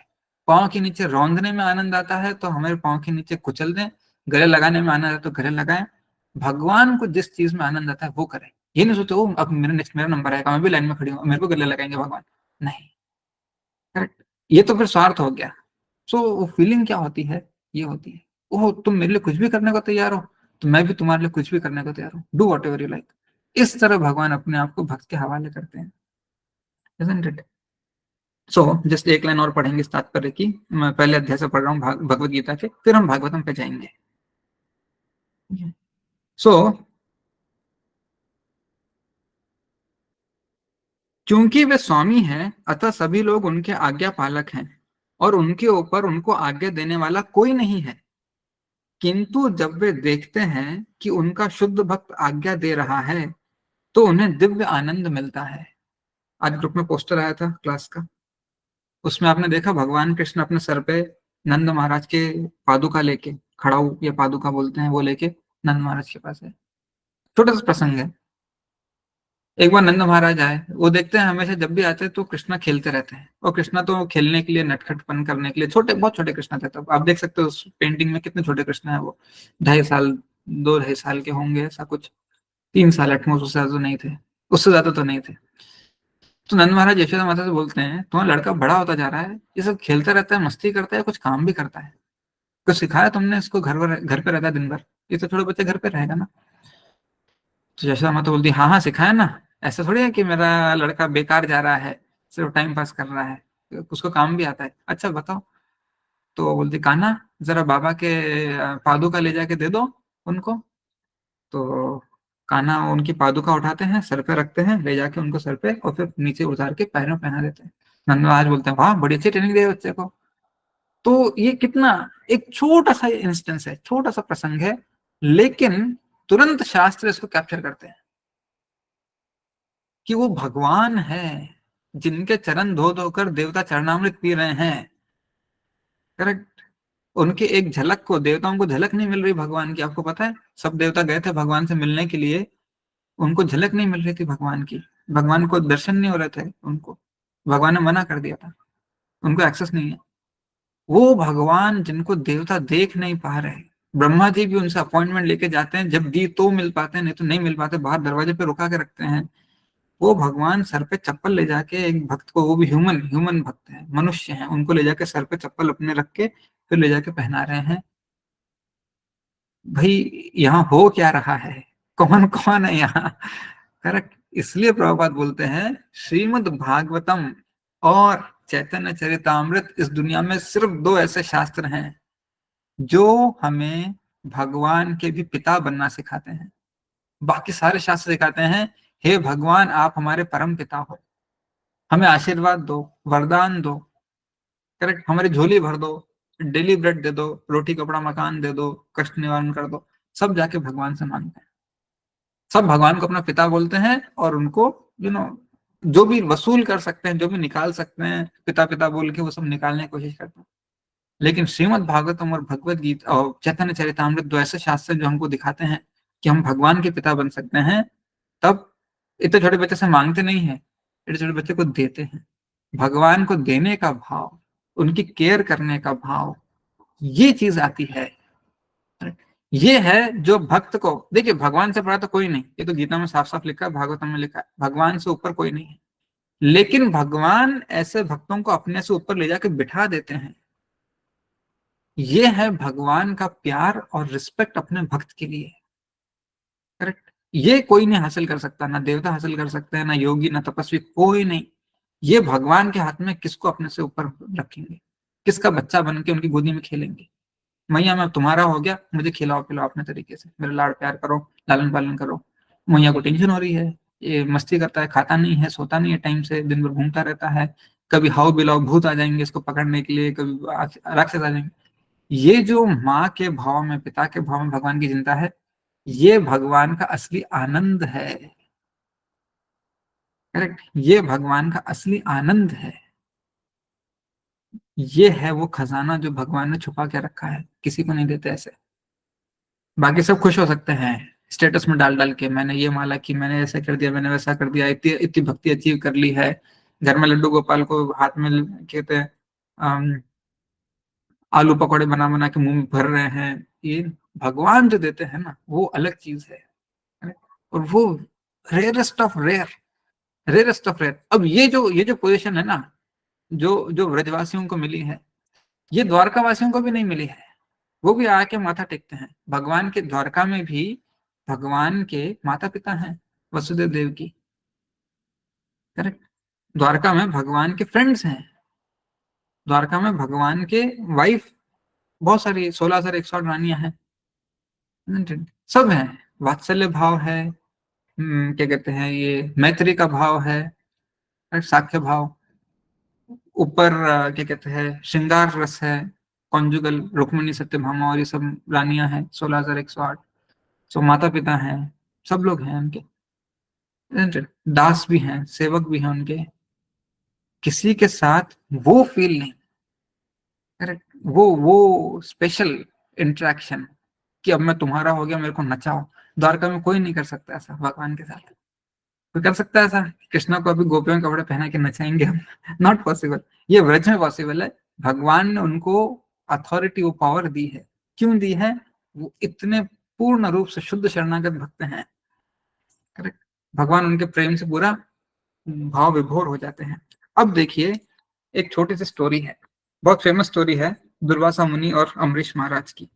पाँव के नीचे रौंदने में आनंद आता है तो हमारे पाँव के नीचे कुचल दें, गले लगाने में आनंद आता है तो गले लगाएं। भगवान को जिस चीज में आनंद आता है वो करे। ये नहीं सोचो अब मेरा नेक्स्ट मेरा नंबर आएगा, मैं भी लाइन में खड़ी हूँ, मेरे को गले लगाएंगे भगवान, नहीं। करेक्ट, ये तो फिर स्वार्थ हो गया। सो वो फीलिंग क्या होती है, ये होती है, ओह तुम मेरे लिए कुछ भी करने को तैयार हो तो मैं भी तुम्हारे लिए कुछ भी करने को तैयार हूँ, do whatever you like. इस तरह भगवान अपने आप को भक्त के हवाले करते हैं, isn't it? सो जस्ट एक लाइन और पढ़ेंगे इस तात्पर्य की। मैं पहले अध्याय से पढ़ रहा हूँ भगवत गीता के, फिर हम भागवतम पे जाएंगे। सो क्योंकि वे स्वामी हैं अतः सभी लोग उनके आज्ञा पालक हैं और उनके ऊपर उनको आज्ञा देने वाला कोई नहीं है। किंतु जब वे देखते हैं कि उनका शुद्ध भक्त आज्ञा दे रहा है तो उन्हें दिव्य आनंद मिलता है। आज ग्रुप में पोस्टर आया था क्लास का, उसमें आपने देखा भगवान कृष्ण अपने सर पे नंद महाराज के पादुका लेके, खड़ाऊ या पादुका बोलते हैं, वो लेके नंद महाराज के पास है। छोटा सा प्रसंग है। एक बार नंद महाराज आए, वो देखते हैं हमेशा जब भी आते हैं तो कृष्णा खेलते रहते हैं, और कृष्णा तो खेलने के लिए नटखटपन करने के लिए छोटे, बहुत छोटे कृष्णा थे तब। आप देख सकते हो उस पेंटिंग में कितने छोटे कृष्णा है वो, 2.5 साल, 2 2.5 साल के होंगे ऐसा कुछ, 3 साल एटमोस्ट, उससे ज्यादा तो नहीं थे, उससे ज्यादा तो नहीं थे। तो नंद महाराज यशोदा माता से बोलते हैं, तुम्हारा लड़का बड़ा होता जा रहा है, ये सब खेलता रहता है, मस्ती करता है, कुछ काम भी करता है, कुछ सिखाया तुमने इसको, घर पे रहता है दिन भर, ये तो छोटे बच्चे घर पे रहेगा ना। तो यशोदा माता बोलती हाँ हाँ सिखाया ना, ऐसा थोड़ी है कि मेरा लड़का बेकार जा रहा है, सिर्फ टाइम पास कर रहा है, उसको काम भी आता है, अच्छा बताओ। तो वो बोलती कान्हा जरा बाबा के पादुका ले जाके दे दो उनको। तो कान्हा उनकी पादुका उठाते हैं, सर पे रखते हैं, ले जाके उनको सर पे और फिर नीचे उतार के पैरों में पहना देते हैं। नंद महाराज बोलते हैं वाह बड़ी अच्छी ट्रेनिंग दी है बच्चे को। तो ये कितना एक छोटा सा इंस्टेंस है, छोटा सा प्रसंग है, लेकिन तुरंत शास्त्र इसको कैप्चर करते हैं कि वो भगवान है जिनके चरण धो धोकर देवता चरणामृत पी रहे हैं। करेक्ट, उनके एक झलक को, देवताओं को झलक नहीं मिल रही भगवान की, आपको पता है सब देवता गए थे भगवान से मिलने के लिए, उनको झलक नहीं मिल रही थी भगवान की, भगवान को दर्शन नहीं हो रहे थे उनको, भगवान ने मना कर दिया था, उनको एक्सेस नहीं है। वो भगवान जिनको देवता देख नहीं पा रहे, ब्रह्मा जी भी उनसे अपॉइंटमेंट लेके जाते हैं, जब दी तो मिल पाते हैं, नहीं तो नहीं मिल पाते, बाहर दरवाजे पे रुका के रखते हैं। वो भगवान सर पे चप्पल ले जाके एक भक्त को, वो भी ह्यूमन ह्यूमन भक्त है, मनुष्य हैं, उनको ले जाके सर पे चप्पल अपने रख के फिर ले जाके पहना रहे हैं। भाई यहाँ हो क्या रहा है, कौन कौन है यहाँ। करेक्ट, इसलिए प्रभुपाद बोलते हैं श्रीमद् भागवतम और चैतन्य चरितामृत इस दुनिया में सिर्फ 2 ऐसे शास्त्र हैं जो हमें भगवान के भी पिता बनना सिखाते हैं। बाकी सारे शास्त्र सिखाते हैं हे भगवान आप हमारे परम पिता हो, हमें आशीर्वाद दो, वरदान दो, करेक्ट, हमारी झोली भर दो, डेली ब्रेड दे दो, रोटी कपड़ा मकान दे दो, कष्ट निवारण कर दो, सब जाके भगवान से मांगते हैं। सब भगवान को अपना पिता बोलते हैं और उनको यू नो जो भी वसूल कर सकते हैं, जो भी निकाल सकते हैं पिता पिता बोल के, वो सब निकालने की कोशिश करते हैं। लेकिन श्रीमद् भागवतम और भगवत गीता और चैतन्य चरितामृत 2 ऐसे शास्त्र जो हमको दिखाते हैं कि हम भगवान के पिता बन सकते हैं। तब इतने छोटे बच्चे से मांगते नहीं है, इतने छोटे बच्चे को देते हैं। भगवान को देने का भाव, उनकी केयर करने का भाव, ये चीज आती है। ये है जो भक्त को, देखिए भगवान से बड़ा तो कोई नहीं, ये तो गीता में साफ साफ लिखा है, भागवतम में लिखा है भगवान से ऊपर कोई नहीं है। लेकिन भगवान ऐसे भक्तों को अपने से ऊपर ले जाके बिठा देते हैं ये है भगवान का प्यार और रिस्पेक्ट अपने भक्त के लिए। करेक्ट। ये कोई नहीं हासिल कर सकता, ना देवता हासिल कर सकते हैं, ना योगी, ना तपस्वी, कोई नहीं। ये भगवान के हाथ में किसको अपने से ऊपर रखेंगे, किसका बच्चा बन के उनकी गोदी में खेलेंगे। मैया मैं तुम्हारा हो गया, मुझे खिलाओ पिलाओ अपने तरीके से, मेरा लाड़ प्यार करो, लालन पालन करो। मैया को टेंशन हो रही है, ये मस्ती करता है, खाता नहीं है, सोता नहीं है टाइम से, दिन भर घूमता रहता है। कभी हाउ बिलाओ भूत आ जाएंगे इसको पकड़ने के लिए, कभी राक्षस आ जाएंगे। ये जो माँ के भाव में, पिता के भाव में भगवान की चिंता है, ये भगवान का असली आनंद है। करेक्ट, ये भगवान का असली आनंद है। ये है वो खजाना जो भगवान ने छुपा के रखा है, किसी को नहीं देते ऐसे। बाकी सब खुश हो सकते हैं स्टेटस में डाल डाल के, मैंने ये माला की, मैंने ऐसा कर दिया, मैंने वैसा कर दिया, इतनी इतनी भक्ति अचीव कर ली है। घर में लड्डू गोपाल को हाथ में कहते हैं आलू पकौड़े बना बना के मुंह में भर रहे हैं। ये भगवान जो देते हैं ना, वो अलग चीज है। और वो rarest of rare, rarest of rare. अब ये जो पोजीशन है ना, जो जो ब्रजवासियों को मिली है, ये द्वारका वासियों को भी नहीं मिली है। वो भी आके माथा टेकते हैं भगवान के। द्वारका में भी भगवान के माता पिता हैं, वसुदेव देव की। करेक्ट। द्वारका में भगवान के फ्रेंड्स हैं, द्वारका में भगवान के वाइफ बहुत सारी, 16,108 रानियां हैं। सब है, वात्सल्य भाव है, क्या कहते हैं, ये मैत्री का भाव है, साख्य भाव। ऊपर क्या कहते हैं, श्रृंगार रस है, कॉन्जुगल, रुक्मिणी सत्यभामा और ये सब रानियां हैं 16,108। सो माता पिता हैं, सब लोग हैं उनके। दास भी हैं, सेवक भी हैं उनके। किसी के साथ वो फील नहीं। करेक्ट, वो स्पेशल इंटरेक्शन कि अब मैं तुम्हारा हो गया, मेरे को नचाओ। द्वारका में कोई नहीं कर सकता ऐसा भगवान के साथ। कोई कर सकता है ऐसा, कृष्णा को अभी गोपियों के कपड़े पहना के नचाएंगे हम? Not possible. ये व्रज में पॉसिबल है। भगवान ने उनको अथॉरिटी, वो पावर दी है। क्यों दी है? वो इतने पूर्ण रूप से शुद्ध शरणागत भक्त हैं। करेक्ट। भगवान उनके प्रेम से पूरा भाव विभोर हो जाते हैं। अब देखिए, एक छोटी सी स्टोरी है, बहुत फेमस स्टोरी है, दुर्वासा मुनि और अम्बरीश महाराज की।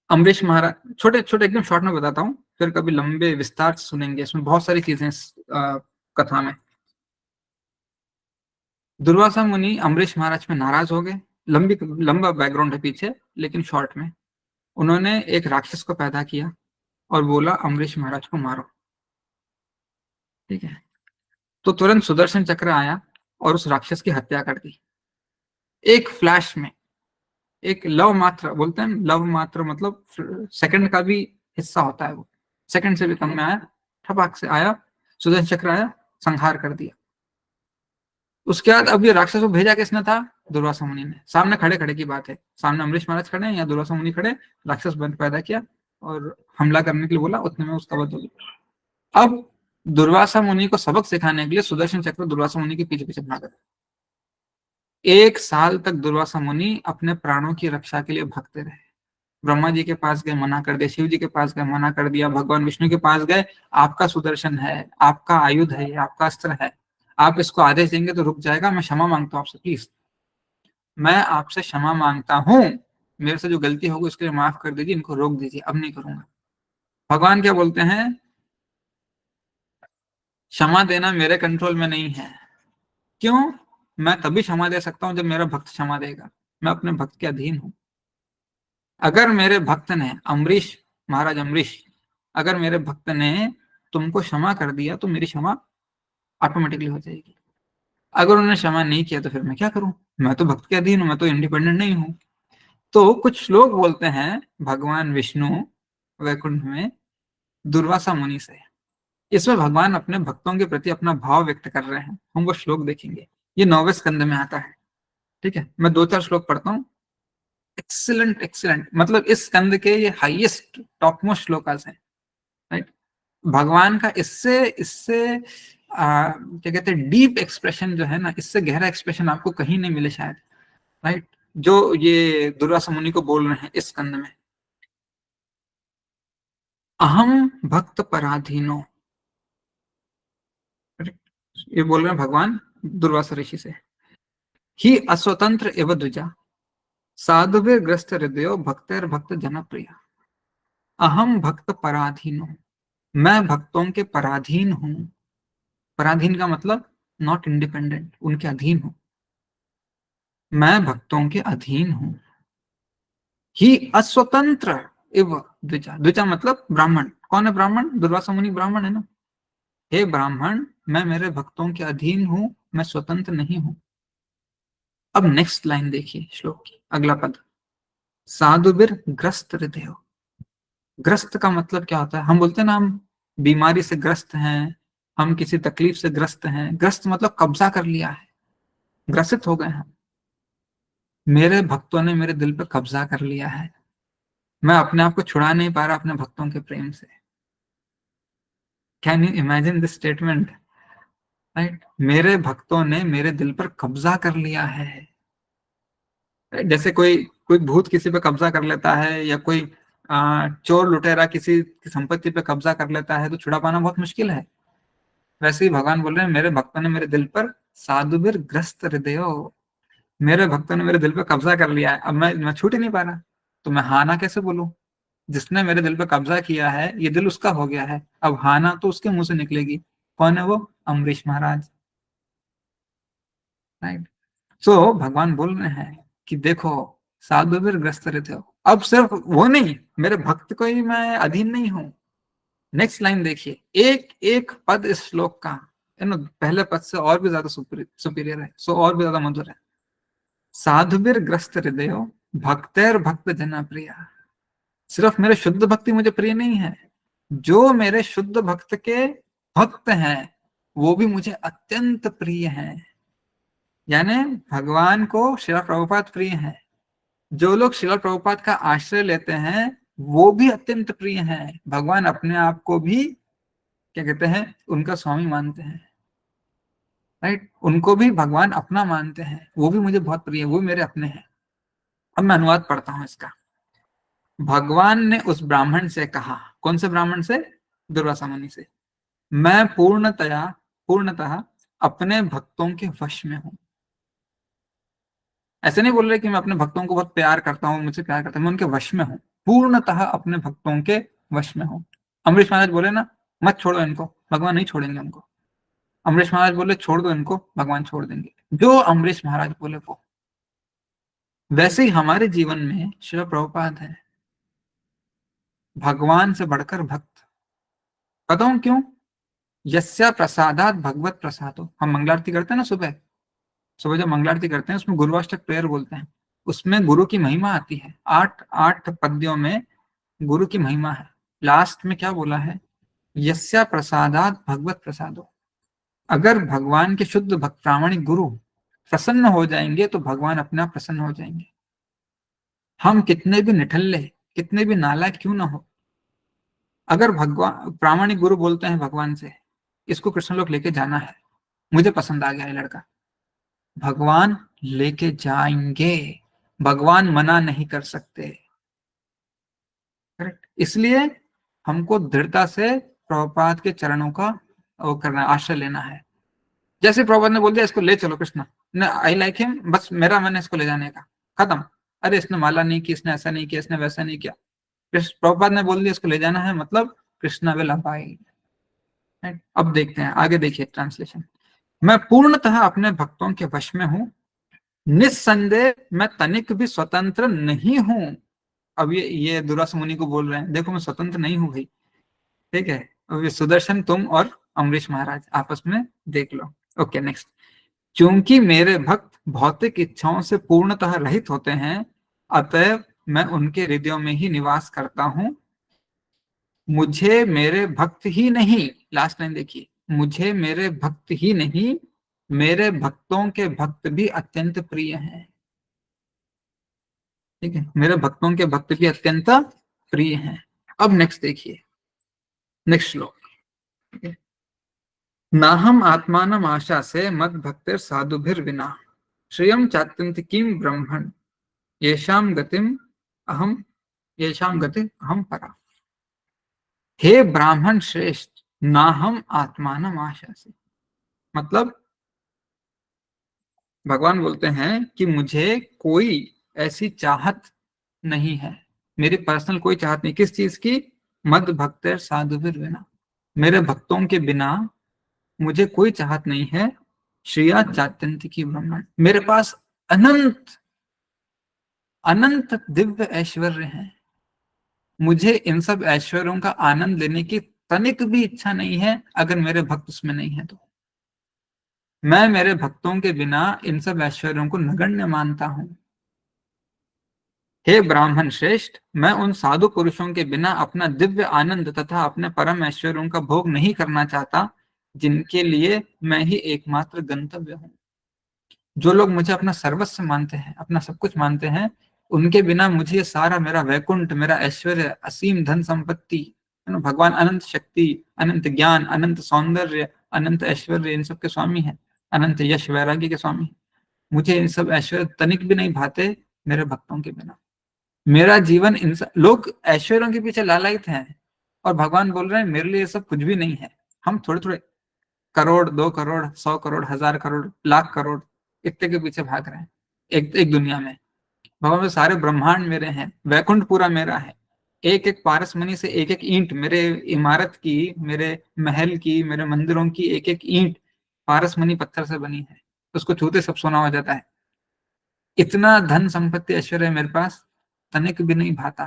अम्बरीश महाराज, छोटे छोटे एकदम शॉर्ट में बताता हूँ, फिर कभी लंबे विस्तार से सुनेंगे, इसमें बहुत सारी चीजें इस कथा में। दुर्वासा मुनि अम्बरीश महाराज में नाराज हो गए। लंबी लंबा बैकग्राउंड है पीछे, लेकिन शॉर्ट में, उन्होंने एक राक्षस को पैदा किया और बोला अम्बरीश महाराज को मारो। ठीक है। तो तुरंत सुदर्शन चक्र आया और उस राक्षस की हत्या कर दी, एक फ्लैश में। एक लव मात्र बोलते हैं, लव मात्र मतलब सेकंड का भी हिस्सा होता है वो, सेकंड से भी कम में आया, ठपाक से आया, सुदर्शन चक्र आया, संहार कर दिया। उसके बाद अब ये राक्षस को भेजा किसने था? दुर्वासा मुनि ने। सामने खड़े खड़े की बात है, सामने अमरीश महाराज खड़े हैं या दुर्वासा मुनि खड़े, राक्षस बंद पैदा किया और हमला करने के लिए बोला, उतने में उसका वध हो गया। अब दुर्वासा मुनि को सबक सिखाने के लिए सुदर्शन चक्र दुर्वासा मुनि के पीछे पीछे भागा। 1 साल तक दुर्वासा मुनि अपने प्राणों की रक्षा के लिए भागते रहे। ब्रह्मा जी के पास गए, मना कर दिया, शिव जी के पास गए, मना कर दिया, भगवान विष्णु के पास गए, आपका सुदर्शन है, आपका आयुध है, आपका अस्त्र है, आप इसको आदेश देंगे तो रुक जाएगा, मैं क्षमा मांगता हूँ आपसे, प्लीज मैं आपसे क्षमा मांगता हूँ, मेरे से जो गलती होगी उसके लिए माफ कर दीजिए, इनको रोक दीजिए, अब नहीं करूंगा। भगवान क्या बोलते हैं? क्षमा देना मेरे कंट्रोल में नहीं है। क्यों? मैं तभी क्षमा दे सकता हूं जब मेरा भक्त क्षमा देगा। मैं अपने भक्त के अधीन हूं। अगर मेरे भक्त ने, अम्बरीश महाराज अम्बरीश, अगर मेरे भक्त ने तुमको क्षमा कर दिया तो मेरी क्षमा ऑटोमेटिकली हो जाएगी। अगर उन्होंने क्षमा नहीं किया तो फिर मैं क्या करूं? मैं तो भक्त के अधीन हूं, मैं तो इंडिपेंडेंट नहीं हूं। तो कुछ लोग बोलते हैं भगवान विष्णु वैकुंठ में दुर्वासा मुनि से, इसमें भगवान अपने भक्तों के प्रति अपना भाव व्यक्त कर रहे हैं। हम वो श्लोक देखेंगे, ये 9वें स्कंद में आता है। ठीक है, मैं 2-4 श्लोक पढ़ता हूँ। एक्सीलेंट एक्सीलेंट, मतलब इस स्कंद के ये हाईएस्ट टॉप मोस्ट श्लोकास हैं। राइट। भगवान का इससे इससे क्या कहते हैं, डीप एक्सप्रेशन जो है ना, इससे गहरा एक्सप्रेशन आपको कहीं नहीं मिले शायद। राइट। जो ये दुर्वासा मुनि को बोल रहे हैं इस स्कंद में, अहम भक्त पराधीनो। ये बोल रहे हैं भगवान दुर्वासा ऋषि से। ही अस्वतंत्र एवं द्विजा, साधुभिर ग्रस्त हृदयो भक्तेर भक्त जनप्रिय। अहम भक्त पराधीन हूं, मैं भक्तों के पराधीन हूं। पराधीन का मतलब नॉट इंडिपेंडेंट, उनके अधीन हूं। मैं भक्तों के अधीन हूं। ही अस्वतंत्र इव द्विजा, द्विजा मतलब ब्राह्मण। कौन है ब्राह्मण? दुर्वासा मुनि ब्राह्मण है ना। हे ब्राह्मण, मैं मेरे भक्तों के अधीन हूं, मैं स्वतंत्र नहीं हूं। अब नेक्स्ट लाइन देखिए श्लोक की, अगला पद। साधुबिर ग्रस्त हृदय। ग्रस्त का मतलब क्या होता है? हम बोलते हैं ना, हम बीमारी से ग्रस्त हैं, हम किसी तकलीफ से ग्रस्त हैं। ग्रस्त मतलब कब्जा कर लिया है, ग्रसित हो गए हैं। मेरे भक्तों ने मेरे दिल पर कब्जा कर लिया है, मैं अपने आप को छुड़ा नहीं पा रहा अपने भक्तों के प्रेम से। Can you imagine this statement? Right, मेरे भक्तों ने मेरे दिल पर कब्जा कर लिया है। जैसे कोई कोई भूत किसी पे कब्जा कर लेता है, या कोई चोर लुटेरा किसी की संपत्ति पे कब्जा कर लेता है, तो छुड़ा पाना बहुत मुश्किल है। वैसे ही भगवान बोल रहे हैं, मेरे भक्तों ने मेरे दिल पर साधुबिर ग्रस्त हृदयो, मेरे भक्तों ने मेरे दिल पर कब्जा कर लिया है, अब मैं छूट ही नहीं पा रहा। तो मैं हाँ ना कैसे बोलूं? जिसने मेरे दिल पर कब्जा किया है, ये दिल उसका हो गया है, अब हाँ ना तो उसके मुंह से निकलेगी। कौन है वो? अम्बरीश महाराज। राइट। सो भगवान बोल रहे हैं कि देखो, साधुवीर ग्रस्त रहते हो। अब सिर्फ वो नहीं, मेरे भक्त को ही मैं अधीन नहीं हूं। नेक्स्ट लाइन देखिए, एक एक पद इस श्लोक का है ना, पहले पद से और भी ज्यादा सुपीरियर है, सो और भी ज्यादा मधुर है। साधुवीर ग्रस्त हृदय भक्तेर भक्त जना प्रिया। सिर्फ मेरे शुद्ध भक्ति मुझे प्रिय नहीं है, जो मेरे शुद्ध भक्त के भक्त हैं वो भी मुझे अत्यंत प्रिय हैं। यानी भगवान को श्रील प्रभुपाद प्रिय हैं, जो लोग श्रील प्रभुपाद का आश्रय लेते हैं वो भी अत्यंत प्रिय हैं। भगवान अपने आप को भी क्या कहते हैं, उनका स्वामी मानते हैं। राइट, उनको भी भगवान अपना मानते हैं, वो भी मुझे बहुत प्रिय है, वो मेरे अपने हैं। अब मैं अनुवाद पढ़ता हूं इसका। भगवान ने उस ब्राह्मण से कहा, कौन से ब्राह्मण से? दुर्वासा मुनि से। मैं पूर्णतः अपने भक्तों के वश में हूं। ऐसे नहीं बोल रहे कि मैं अपने भक्तों को बहुत प्यार करता हूँ, मुझसे प्यार करता हूँ, मैं उनके वश में हूँ। पूर्णतः अपने भक्तों के वश में हूँ। अमरीश महाराज बोले ना, मत छोड़ो इनको, भगवान नहीं छोड़ेंगे उनको। अमरीश महाराज बोले छोड़ दो इनको, भगवान छोड़ देंगे। जो अमरीश महाराज बोले वो। वैसे ही हमारे जीवन में श्रील प्रभुपाद है, भगवान से बढ़कर भक्त। बताऊं क्यों? यस्या प्रसादात भगवत प्रसादो। हम मंगल आरती करते हैं ना सुबह, सुबह जब मंगल आरती करते हैं उसमें गुरुवाष्टक प्रेयर बोलते हैं। उसमें गुरु की महिमा आती है, आठ आठ पद्यों में गुरु की महिमा है। लास्ट में क्या बोला है? यस्या प्रसादात भगवत प्रसादो। अगर भगवान के शुद्ध भक्त प्रामाणिक गुरु प्रसन्न हो जाएंगे तो भगवान अपने आप प्रसन्न हो जाएंगे। हम कितने भी निठल्ले, कितने भी नालायक क्यों ना हो, अगर भगवान प्रामाणिक गुरु बोलते हैं भगवान से, इसको कृष्ण लोक लेके जाना है, मुझे पसंद आ गया है लड़का, भगवान लेके जाएंगे। भगवान मना नहीं कर सकते। करेक्ट। इसलिए हमको दृढ़ता से प्रभुपाद के चरणों का वो करना, आश्रय लेना है। जैसे प्रभुपाद ने बोल दिया इसको ले चलो कृष्णा, आई लाइक हिम, बस मेरा मन है इसको ले जाने का, खत्म। अरे इसने माला नहीं की, इसने ऐसा नहीं किया, इसने वैसा नहीं किया, प्रभुपाद ने बोल दिया इसको ले जाना है, मतलब कृष्णा विल अबाइड। अब देखते हैं आगे, देखिए ट्रांसलेशन। मैं पूर्णतः अपने भक्तों के वश में हूं, निस्संदेह मैं तनिक भी स्वतंत्र नहीं हूं। अब ये दुर्वासा मुनि को बोल रहे हैं, देखो मैं स्वतंत्र नहीं हूं भाई। ठीक है, अब ये सुदर्शन तुम और अमरीश महाराज आपस में देख लो। Okay next. क्योंकि मेरे भक्त भौतिक इच्छाओं से पूर्णतः रहित होते हैं, अतएव मैं उनके हृदयों में ही निवास करता हूं। मुझे मेरे भक्त ही नहीं, लास्ट लाइन देखिए, मुझे मेरे भक्त ही नहीं, मेरे भक्तों के भक्त भी अत्यंत प्रिय हैं। ठीक है, मेरे भक्तों के भक्त भी अत्यंत प्रिय हैं। अब नेक्स्ट देखिए, नेक्स्ट श्लोक। नाहम आत्मानम आशा से मद भक्तिर साधुभिर विना, श्रियम चात्यंत किम ब्रह्मण, येषाम गतिम अहम, येषाम गति अहम परा। हे ब्राह्मण श्रेष्ठ, नाहम आत्मानम आशा से, मतलब भगवान बोलते हैं कि मुझे कोई ऐसी चाहत नहीं है, मेरी पर्सनल कोई चाहत नहीं। किस चीज की? मद भक्त साधुवीर बिना, मेरे भक्तों के बिना मुझे कोई चाहत नहीं है। श्रिया चात्यंत की ब्रह्मण, मेरे पास अनंत अनंत दिव्य ऐश्वर्य हैं। मुझे इन सब ऐश्वर्यों का आनंद लेने की तनिक भी इच्छा नहीं है, अगर मेरे भक्त उसमें नहीं है तो। मैं मेरे भक्तों के बिना इन सब ऐश्वर्यों को नगण्य मानता हूं। हे ब्राह्मण श्रेष्ठ, मैं उन साधु पुरुषों के बिना अपना दिव्य आनंद तथा अपने परम ऐश्वर्यों का भोग नहीं करना चाहता, जिनके लिए मैं ही एकमात्र गंतव्य हूं। जो लोग मुझे अपना सर्वस्व मानते हैं, अपना सब कुछ मानते हैं, उनके बिना मुझे ये सारा मेरा वैकुंठ, मेरा ऐश्वर्य, असीम धन संपत्ति, है ना, भगवान अनंत शक्ति, अनंत ज्ञान, अनंत सौंदर्य, अनंत ऐश्वर्य, इन सब के स्वामी है, अनंत यश वैराग्य के स्वामी। मुझे इन सब ऐश्वर्य तनिक भी नहीं भाते मेरे भक्तों के बिना। मेरा जीवन इन सब लोग ऐश्वर्यों के पीछे लालायित हैं, और भगवान बोल रहे हैं मेरे लिए ये सब कुछ भी नहीं है। हम थोड़े थोड़े करोड़, 2 करोड़, 100 करोड़, 1000 करोड़, लाख करोड़, इतने के पीछे भाग रहे हैं एक एक दुनिया में। भगवान में सारे ब्रह्मांड मेरे हैं, वैकुंठ पूरा मेरा है। एक एक पारसमणि से एक एक ईंट, मेरे इमारत की, मेरे महल की, मेरे मंदिरों की एक एक ईंट पारसमणि पत्थर से बनी है, उसको छूते सब सोना हो जाता है। इतना धन संपत्ति ऐश्वर्य मेरे पास तनिक भी नहीं भाता।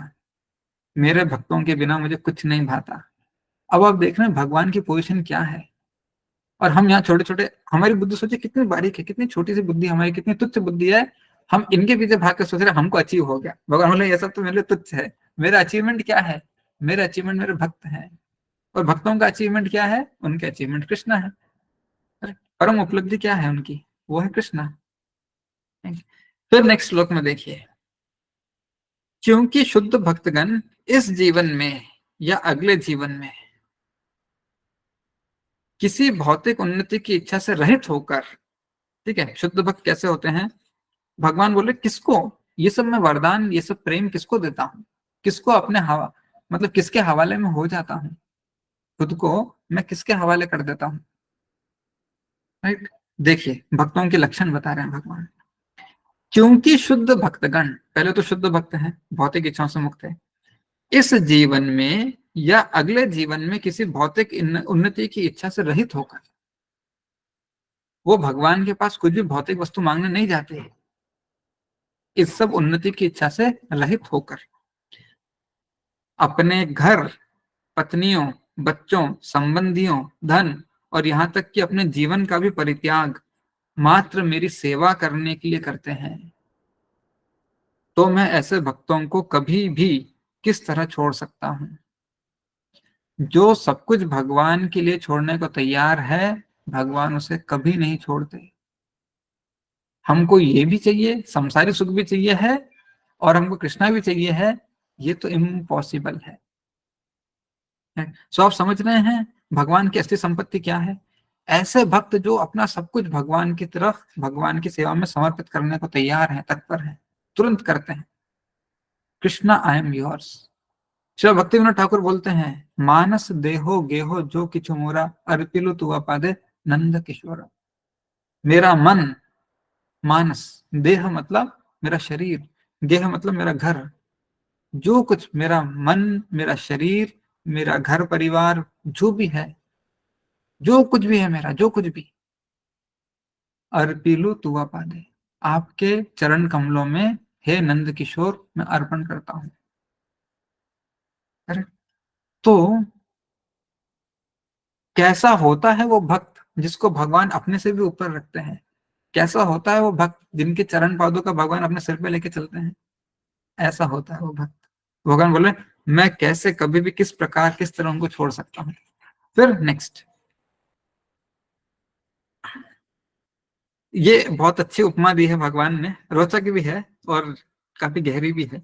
मेरे भक्तों के बिना मुझे कुछ नहीं भाता। अब आप देख रहे हैं भगवान की पोजीशन क्या है, और हम यहाँ छोटे छोटे, हमारी बुद्धि सोचिए कितनी बारीक है, कितनी छोटी सी बुद्धि हमारी, कितनी तुच्छ बुद्धि है। हम इनके पीछे भाग के सोच रहे हैं हमको अचीव हो गया। भगवान बोले ये सब तो मेरे लिए तुच्छ है। मेरा अचीवमेंट क्या है? मेरा अचीवमेंट मेरे भक्त हैं, और भक्तों का अचीवमेंट क्या है? उनके अचीवमेंट कृष्णा है। परम उपलब्धि क्या है उनकी? वो है कृष्णा। फिर नेक्स्ट श्लोक में देखिए, क्योंकि शुद्ध भक्तगण इस जीवन में या अगले जीवन में किसी भौतिक उन्नति की इच्छा से रहित होकर, ठीक है, शुद्ध भक्त कैसे होते हैं? भगवान बोले किसको ये सब मैं वरदान, ये सब प्रेम किसको देता हूं? किसको अपने हवा, मतलब किसके हवाले में हो जाता हूं? खुद को मैं किसके हवाले कर देता हूं? राइट। देखिए भक्तों के लक्षण बता रहे हैं भगवान। क्योंकि शुद्ध भक्तगण, पहले तो शुद्ध भक्त हैं, भौतिक इच्छाओं से मुक्त है, इस जीवन में या अगले जीवन में किसी भौतिक उन्नति की इच्छा से रहित होकर, वो भगवान के पास कुछ भी भौतिक वस्तु मांगने नहीं जाते, इस सब उन्नति की इच्छा से रहित होकर अपने घर, पत्नियों, बच्चों, संबंधियों, धन, और यहां तक कि अपने जीवन का भी परित्याग मात्र मेरी सेवा करने के लिए करते हैं, तो मैं ऐसे भक्तों को कभी भी किस तरह छोड़ सकता हूं? जो सब कुछ भगवान के लिए छोड़ने को तैयार है, भगवान उसे कभी नहीं छोड़ते। हमको ये भी चाहिए, संसारी सुख भी चाहिए है, और हमको कृष्णा भी चाहिए है, ये तो इम्पॉसिबल है। सो आप समझ रहे हैं भगवान की असली संपत्ति क्या है? ऐसे भक्त जो अपना सब कुछ भगवान की तरफ, भगवान की सेवा में समर्पित करने को तैयार हैं, तत्पर हैं, तुरंत करते हैं। Krishna I am yours. Shri भक्ति विनोद ठाकुर बोलते हैं, मानस देहो गेहो जो किछु मोरा, अर्पिलु तुआ पादे नंद किशोर। मेरा मन, मानस, देह मतलब मेरा शरीर, गेह मतलब मेरा घर, जो कुछ मेरा मन, मेरा शरीर, मेरा घर परिवार, जो भी है, जो कुछ भी है मेरा, जो कुछ भी, अर्पिलु तुआ पादे, आपके चरण कमलों में हे नंद किशोर मैं अर्पण करता हूं। अरे तो कैसा होता है वो भक्त जिसको भगवान अपने से भी ऊपर रखते हैं? कैसा होता है वो भक्त जिनके चरण पादों का भगवान अपने सिर पे लेके चलते हैं? ऐसा होता है वो भक्त। भगवान बोले मैं कैसे, कभी भी, किस प्रकार, किस तरह उनको छोड़ सकता हूं। फिर नेक्स्ट, ये बहुत अच्छी उपमा दी है भगवान ने, रोचक भी है और काफी गहरी भी है।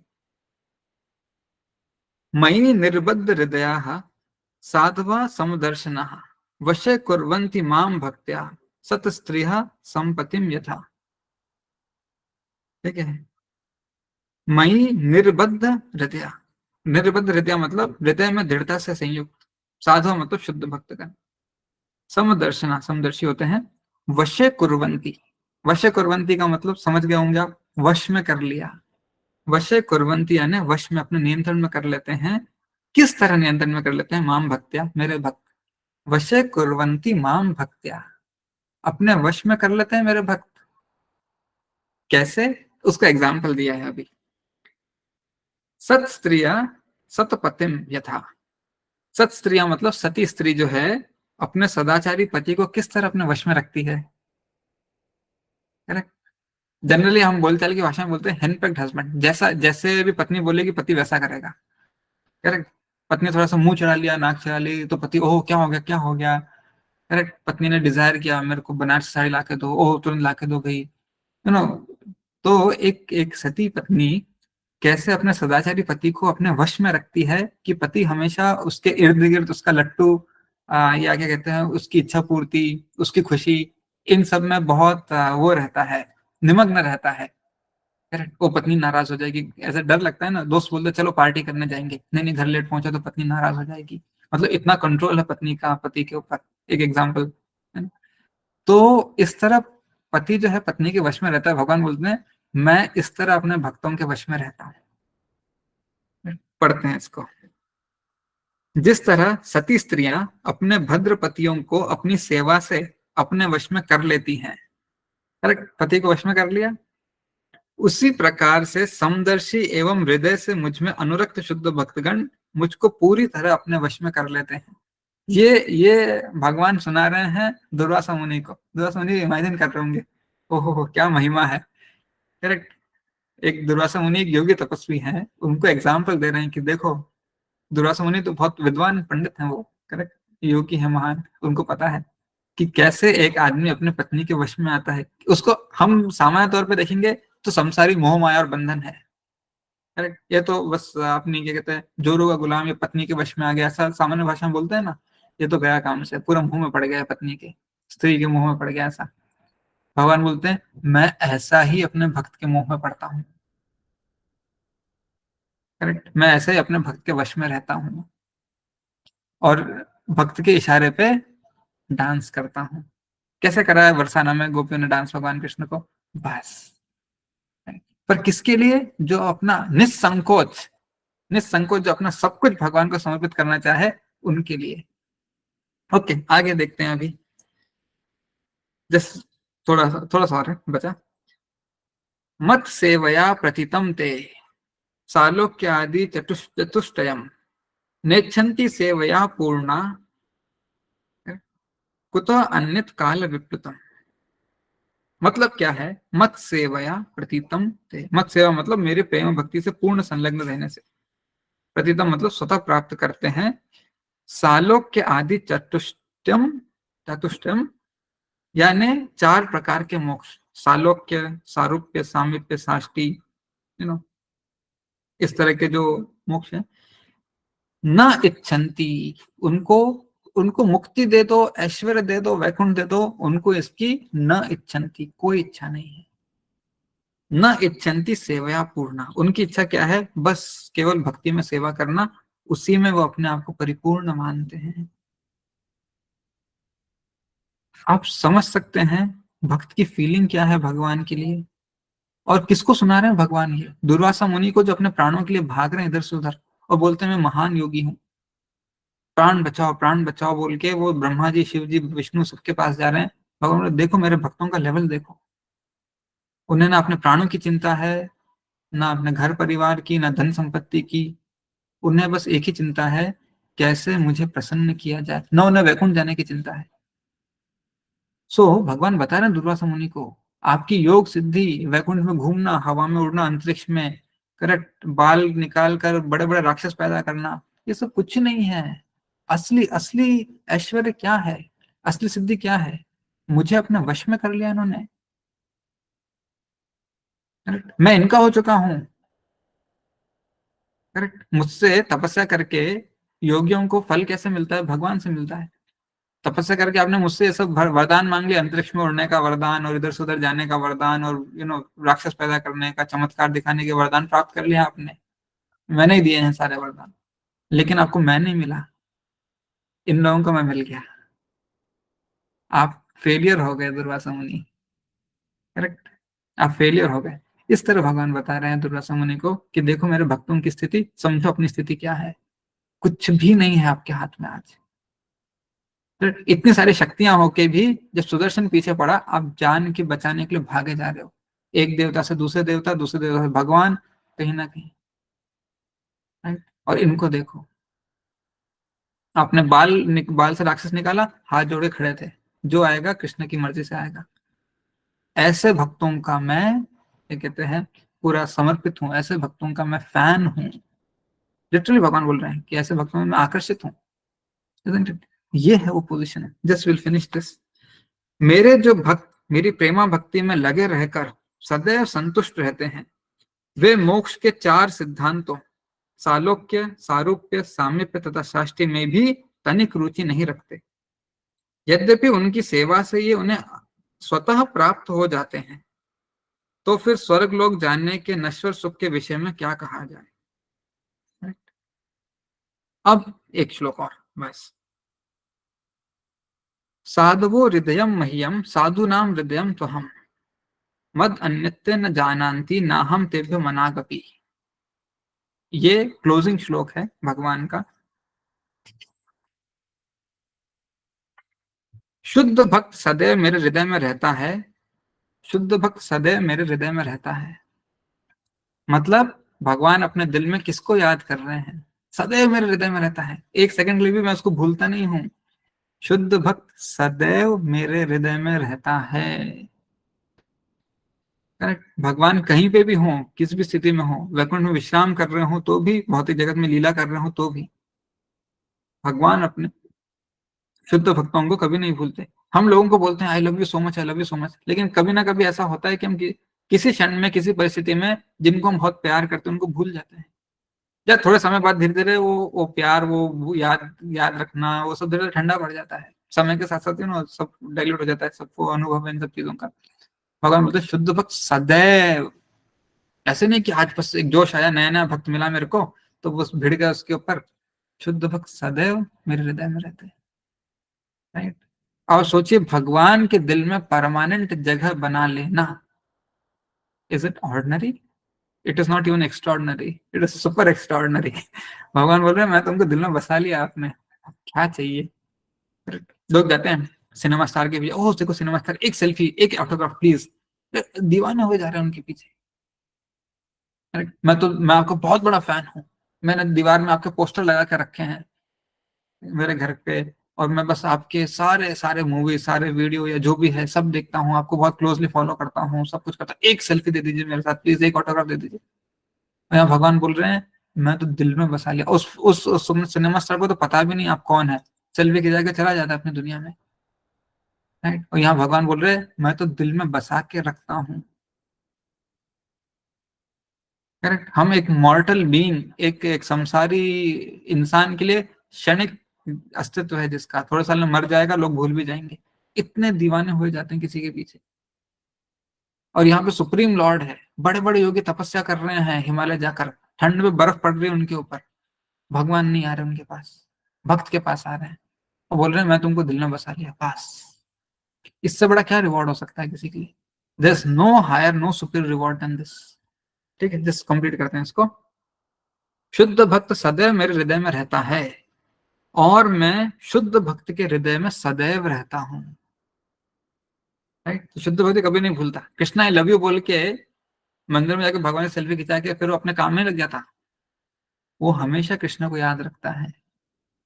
मयि निर्बद्ध हृदयाः साधवा समदर्शनाः वशे कुर्वन्ति माम भक्त्या सत स्त्रियः संपतिम यथा। ठीक है, मयि निर्बद्ध हृदय, निर्बद्ध हृदय मतलब हृदय में दृढ़ता से संयुक्त, साधु मतलब शुद्ध भक्तगण, समदर्शना, समदर्शी होते हैं, वशे कुर्वन्ति, वशे कुर्वन्ति का मतलब समझ गए होंगे आप, वश में कर लिया, वशे कुर्वन्ति यानी वश में, अपने नियंत्रण में कर लेते हैं। किस तरह नियंत्रण में कर लेते हैं? माम भक्त्या, मेरे भक्त। वशे कुर्वन्ति माम भक्त्या, अपने वश में कर लेते हैं मेरे भक्त। कैसे? उसका एग्जाम्पल दिया है अभी। सत स्त्रिया सतपतिम यथा। सत स्त्रियां मतलब सती स्त्री जो है, अपने सदाचारी पति को किस तरह अपने वश में रखती है? करेक्ट। जनरली हम बोलचाल की भाषा में बोलते हैं हेनपेक्ड हस्बैंड, जैसा जैसे भी पत्नी बोलेगी पति वैसा करेगा। करेक्ट। पत्नी थोड़ा सा मुंह चढ़ा लिया, नाक चढ़ा ली, तो पति ओह क्या हो गया, क्या हो गया। करेक्ट। पत्नी ने डिजायर किया मेरे को बनारसी साड़ी ला के दो, ओह तुरंत ला के दो गई, यू नो। तो एक एक सती पत्नी कैसे अपने सदाचारी पति को अपने वश में रखती है कि पति हमेशा उसके इर्द गिर्द उसका लट्टू, या क्या कहते हैं, उसकी इच्छा पूर्ति, उसकी खुशी, इन सब में बहुत वो रहता है, निमग्न रहता है। करेक्ट। वो पत्नी नाराज हो जाएगी, ऐसा डर लगता है ना, दोस्त बोलते चलो पार्टी करने जाएंगे, नहीं नहीं घर लेट पहुंचा तो पत्नी नाराज हो जाएगी। मतलब इतना कंट्रोल है पत्नी का पति के ऊपर। एक एग्जाम्पल। तो इस तरह पति जो है पत्नी के वश में रहता है। भगवान बोलते हैं मैं इस तरह अपने भक्तों के वश में रहता हूँ। पढ़ते हैं इसको। जिस तरह सती स्त्रियां अपने भद्र पतियों को अपनी सेवा से अपने वश में कर लेती हैं, करेक्ट, पति को वश में कर लिया, उसी प्रकार से समदर्शी एवं हृदय से मुझ में अनुरक्त शुद्ध भक्तगण मुझको पूरी तरह अपने वश में कर लेते हैं। ये भगवान सुना रहे हैं दुर्वासा मुनि को। दुर्वासा मुनि इमेजिन कर रहे होंगे, ओहो क्या महिमा है। करेक्ट। एक दुर्वासा मुनि एक योगी तपस्वी हैं, उनको एग्जाम्पल दे रहे हैं कि देखो, दुर्वासा मुनि तो बहुत विद्वान पंडित हैं वो, करेक्ट, योगी है महान, उनको पता है कि कैसे एक आदमी अपने पत्नी के वश में आता है। उसको हम सामान्य तौर पे देखेंगे तो संसारी मोह माया और बंधन है। करेक्ट। ये तो बस अपनी क्या कहते हैं, जोरू का गुलाम या पत्नी के वश में आ गया, ऐसा सामान्य भाषा में बोलते हैं ना। ये तो गया काम से, पूरा मुंह में पड़ गया पत्नी के, स्त्री के मुंह में पड़ गया ऐसा। भगवान बोलते हैं मैं ऐसा ही अपने भक्त के मुंह में पड़ता हूँ। करेक्ट। मैं ऐसे ही अपने भक्त के वश में रहता हूँ और भक्त के इशारे पे डांस करता हूँ। कैसे करा है बरसाना में गोपियों ने डांस भगवान कृष्ण को? बस। पर किसके लिए? जो अपना निस्संकोच, निस्संकोच जो अपना सब कुछ भगवान को समर्पित करना चाहे, उनके लिए। ओके, आगे देखते हैं अभी। जस्ट थोड़ा सा और है बचा। मत सेवया प्रतितम ते सालोक्यादि चतुष्टयम नेच्छन्ति सेवया पूर्णा कुतो अन्यत काल विप्लुतम। मतलब क्या है? मत सेवया प्रतितम ते, मत सेवा मतलब मेरे प्रेम भक्ति से पूर्ण संलग्न रहने से, प्रतितम मतलब स्वतः प्राप्त करते हैं, सालोक्य आदि चतुष्टयम, चतुष्टयम यानी चार प्रकार के मोक्ष, सालोक्य, सारूप्य, सामीप्य, साष्टी, यू नो, इस तरह के जो मोक्ष है। न इच्छन्ति, उनको उनको मुक्ति दे दो, ऐश्वर्य दे दो, वैकुंठ दे दो, उनको इसकी न इच्छन्ति, कोई इच्छा नहीं है। न इच्छन्ति सेवया पूर्णा, उनकी इच्छा क्या है? बस केवल भक्ति में सेवा करना, उसी में वो अपने आप को परिपूर्ण मानते हैं। आप समझ सकते हैं भक्त की फीलिंग क्या है भगवान के लिए। और किसको सुना रहे हैं भगवान? ये दुर्वासा मुनि को, जो अपने प्राणों के लिए भाग रहे हैं इधर से उधर और बोलते हैं मैं महान योगी हूँ, प्राण बचाओ बोल के वो ब्रह्मा जी, शिव जी, विष्णु सबके पास जा रहे हैं। भगवान बोले देखो मेरे भक्तों का लेवल देखो, उन्हें ना अपने प्राणों की चिंता है, ना अपने घर परिवार की, ना धन संपत्ति की, उन्हें बस एक ही चिंता है, कैसे मुझे प्रसन्न किया जाए, न उन्हें वैकुंठ जाने की चिंता है। भगवान बता रहे हैं दुर्वासा मुनि को, आपकी योग सिद्धि, वैकुंठ में घूमना, हवा में उड़ना, अंतरिक्ष में, करेक्ट, बाल निकाल कर बड़े बड़े राक्षस पैदा करना, ये सब कुछ नहीं है। असली असली ऐश्वर्य क्या है? असली सिद्धि क्या है? मुझे अपने वश में कर लिया इन्होंने। करेक्ट। मैं इनका हो चुका हूं। करेक्ट। मुझसे तपस्या करके योगियों को फल कैसे मिलता है? भगवान से मिलता है। तपस्या करके आपने मुझसे ये सब वरदान मांग लिया, अंतरिक्ष में उड़ने का वरदान और इधर से उधर जाने का वरदान और राक्षस पैदा करने का, चमत्कार दिखाने के वरदान प्राप्त कर लिया आपने। मैंने ही दिए हैं सारे वरदान, लेकिन आपको मैं नहीं मिला, इन लोगों को मैं मिल गया। आप फेलियर हो गए दुर्वासा मुनि। करेक्ट। आप फेलियर हो गए। इस तरह भगवान बता रहे हैं दुर्वासा मुनि को कि देखो मेरे भक्तों की स्थिति, समझो अपनी स्थिति क्या है। कुछ भी नहीं है आपके हाथ में आज। तो इतनी सारी शक्तियां होके भी जब सुदर्शन पीछे पड़ा, आप जान के बचाने के लिए भागे जा रहे हो, एक देवता से दूसरे देवता, दूसरे देवता से भगवान, कहीं ना कहीं। राइट? और इनको देखो, आपने बाल से राक्षस निकाला, हाथ जोड़े खड़े थे, जो आएगा कृष्ण की मर्जी से आएगा। ऐसे भक्तों का मैं, ये कहते हैं, पूरा समर्पित हूं, ऐसे भक्तों का मैं फैन हूं। लिटरली भगवान बोल रहे हैं कि ऐसे भक्तों में मैं आकर्षित हूं। Isn't it? ये है वो position. Just will finish this. मेरे जो भक्त मेरी प्रेमा भक्ति में लगे रहकर सदैव संतुष्ट रहते हैं, वे मोक्ष के 4 सिद्धांतों सालोक्य, सारूप्य, सामीप्य तथा साष्टी में भी तनिक रुचि नहीं रखते। यद्यपि उनकी सेवा से ये उन्हें स्वतः प्राप्त हो जाते हैं, तो फिर स्वर्ग लोक जानने के नश्वर सुख के विषय में क्या कहा जाए। अब एक श्लोक और बस। साधवो हृदयम मह्यम साधुनाम हृदयम त्वहम मद अन्यत्य न जानन्ति ना हम तेभ्यो मनागपि। ये क्लोजिंग श्लोक है भगवान का। शुद्ध भक्त सदैव मेरे हृदय में रहता है। शुद्ध भक्त सदैव मेरे हृदय में रहता है, मतलब भगवान अपने दिल में किसको याद कर रहे हैं, सदैव मेरे हृदय में रहता है, एक सेकंड के लिए भी मैं उसको भूलता नहीं हूं। शुद्ध भक्त सदैव मेरे हृदय में रहता है। करेक्ट? भगवान कहीं पे भी हो, किस भी स्थिति में हो, वैकुंठ में विश्राम कर रहे हो तो भी, भौतिक जगत में लीला कर रहे हो तो भी, भगवान अपने शुद्ध भक्तों को कभी नहीं भूलते। हम लोगों को बोलते हैं I love you so much, I love you so much, लेकिन कभी ना कभी ऐसा होता है कि हम किसी क्षण में, किसी परिस्थिति में जिनको हम बहुत प्यार करते हैं उनको भूल जाते हैं, या थोड़े समय बाद धीरे धीरे वो प्यार, वो याद याद रखना, वो सब धीरे धीरे ठंडा पड़ जाता है, समय के साथ साथ सब डाइल्यूट हो जाता है, सबको अनुभव है इन सब चीजों का। भगवान बोलते शुद्ध भक्त सदैव, ऐसे नहीं कि आज बस एक जोश आया, नया नया भक्त मिला मेरे को तो बस भिड़ गया उसके ऊपर। शुद्ध भक्त सदैव मेरे हृदय में रहते हैं। राइट? और सोचिए, भगवान के दिल में परमानेंट जगह बना लेना, is it ordinary? It is not even extraordinary, it is super extraordinary. भगवान बोल रहे हैं मैं तुमको दिल में बसा लिया आपने, क्या चाहिए। लोग जाते हैं सिनेमा स्टार के पीछे, ओह देखो सिनेमा स्टार, एक सेल्फी, एक ऑटोग्राफ प्लीज, दीवाने हो जा रहे हैं उनके पीछे। मैं आपका बहुत बड़ा फैन हूँ, मैंने दीवार में आपके पोस्टर लगा के रखे हैं मेरे घर पे, और मैं बस आपके सारे सारे मूवी, सारे वीडियो या जो भी है सब देखता हूँ, आपको बहुत क्लोजली फॉलो करता हूँ, सब कुछ करता हूँ, एक सेल्फी दे दीजिए मेरे साथ प्लीज, एक ऑटोग्राफ दे दीजिए। यहाँ भगवान बोल रहे हैं मैं तो दिल में बसा लिया। उस सिनेमा स्टार को तो पता भी नहीं आप कौन है, सेल्फी के जाके चला जाता है अपनी दुनिया में। राइट? और यहाँ भगवान बोल रहे हैं मैं तो दिल में बसा के रखता हूँ। करेक्ट? हम एक मॉर्टल बीइंग, एक संसारी इंसान के लिए क्षणिक अस्तित्व है जिसका, थोड़े साल में मर जाएगा, लोग भूल भी जाएंगे, इतने दीवाने हो जाते हैं किसी के पीछे। और यहाँ पे सुप्रीम लॉर्ड है, बड़े बड़े योगी तपस्या कर रहे हैं हिमालय जाकर, ठंड में बर्फ पड़ रही है उनके ऊपर, भगवान नहीं आ रहे उनके पास, भक्त के पास आ रहे हैं और बोल रहे हैं मैं तुमको दिल में बसा लिया, पास। इससे बड़ा क्या रिवॉर्ड हो सकता है किसी के लिए? There is no higher, no superior reward than this. ठीक है, जस्ट कंप्लीट करते हैं इसको। शुद्ध भक्त सदैव मेरे हृदय में रहता है और मैं शुद्ध भक्त के हृदय में सदैव रहता हूं। राइट? तो शुद्ध भक्त कभी नहीं भूलता। कृष्णा आई लव यू बोल के मंदिर में जाकर भगवान से सेल्फी खिंचा के फिर वो अपने काम में लग जाता, वो हमेशा कृष्ण को याद रखता है,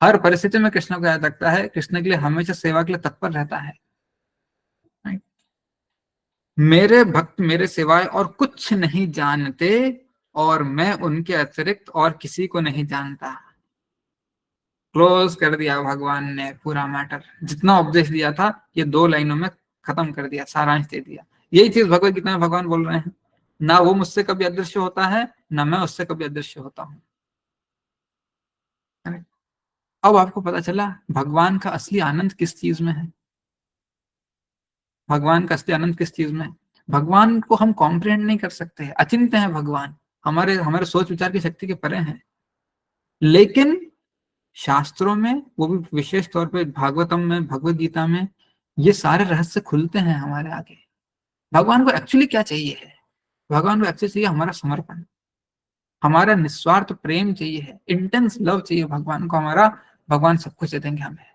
हर परिस्थिति में कृष्ण को याद रखता है, कृष्ण के लिए हमेशा सेवा के लिए तत्पर रहता है। राइट? मेरे भक्त मेरे सिवाय और कुछ नहीं जानते और मैं उनके अतिरिक्त और किसी को नहीं जानता। क्लोज कर दिया भगवान ने पूरा मैटर, जितना उपदेश दिया था ये 2 लाइनों में खत्म कर दिया, सारांश दे दिया। यही चीज भगवत गीता में भगवान बोल रहे हैं, ना वो मुझसे कभी अदृश्य होता है ना मैं उससे कभी अदृश्य होता हूँ। अब आपको पता चला भगवान का असली आनंद किस चीज में है। भगवान का असली आनंद किस चीज में है? भगवान को हम कॉम्प्रिहेंड नहीं कर सकते, अचिंत्य है भगवान, हमारे हमारे सोच विचार की शक्ति के परे हैं। लेकिन शास्त्रों में, वो भी विशेष तौर पे भागवतम में, भगवत गीता में, ये सारे रहस्य खुलते हैं हमारे आगे। भगवान को एक्चुअली क्या चाहिए है, भगवान को एक्सेस चाहिए हमारा समर्पण, हमारा निस्वार्थ प्रेम चाहिए, इंटेंस लव चाहिए भगवान को हमारा। भगवान सब कुछ दे देंगे हमें।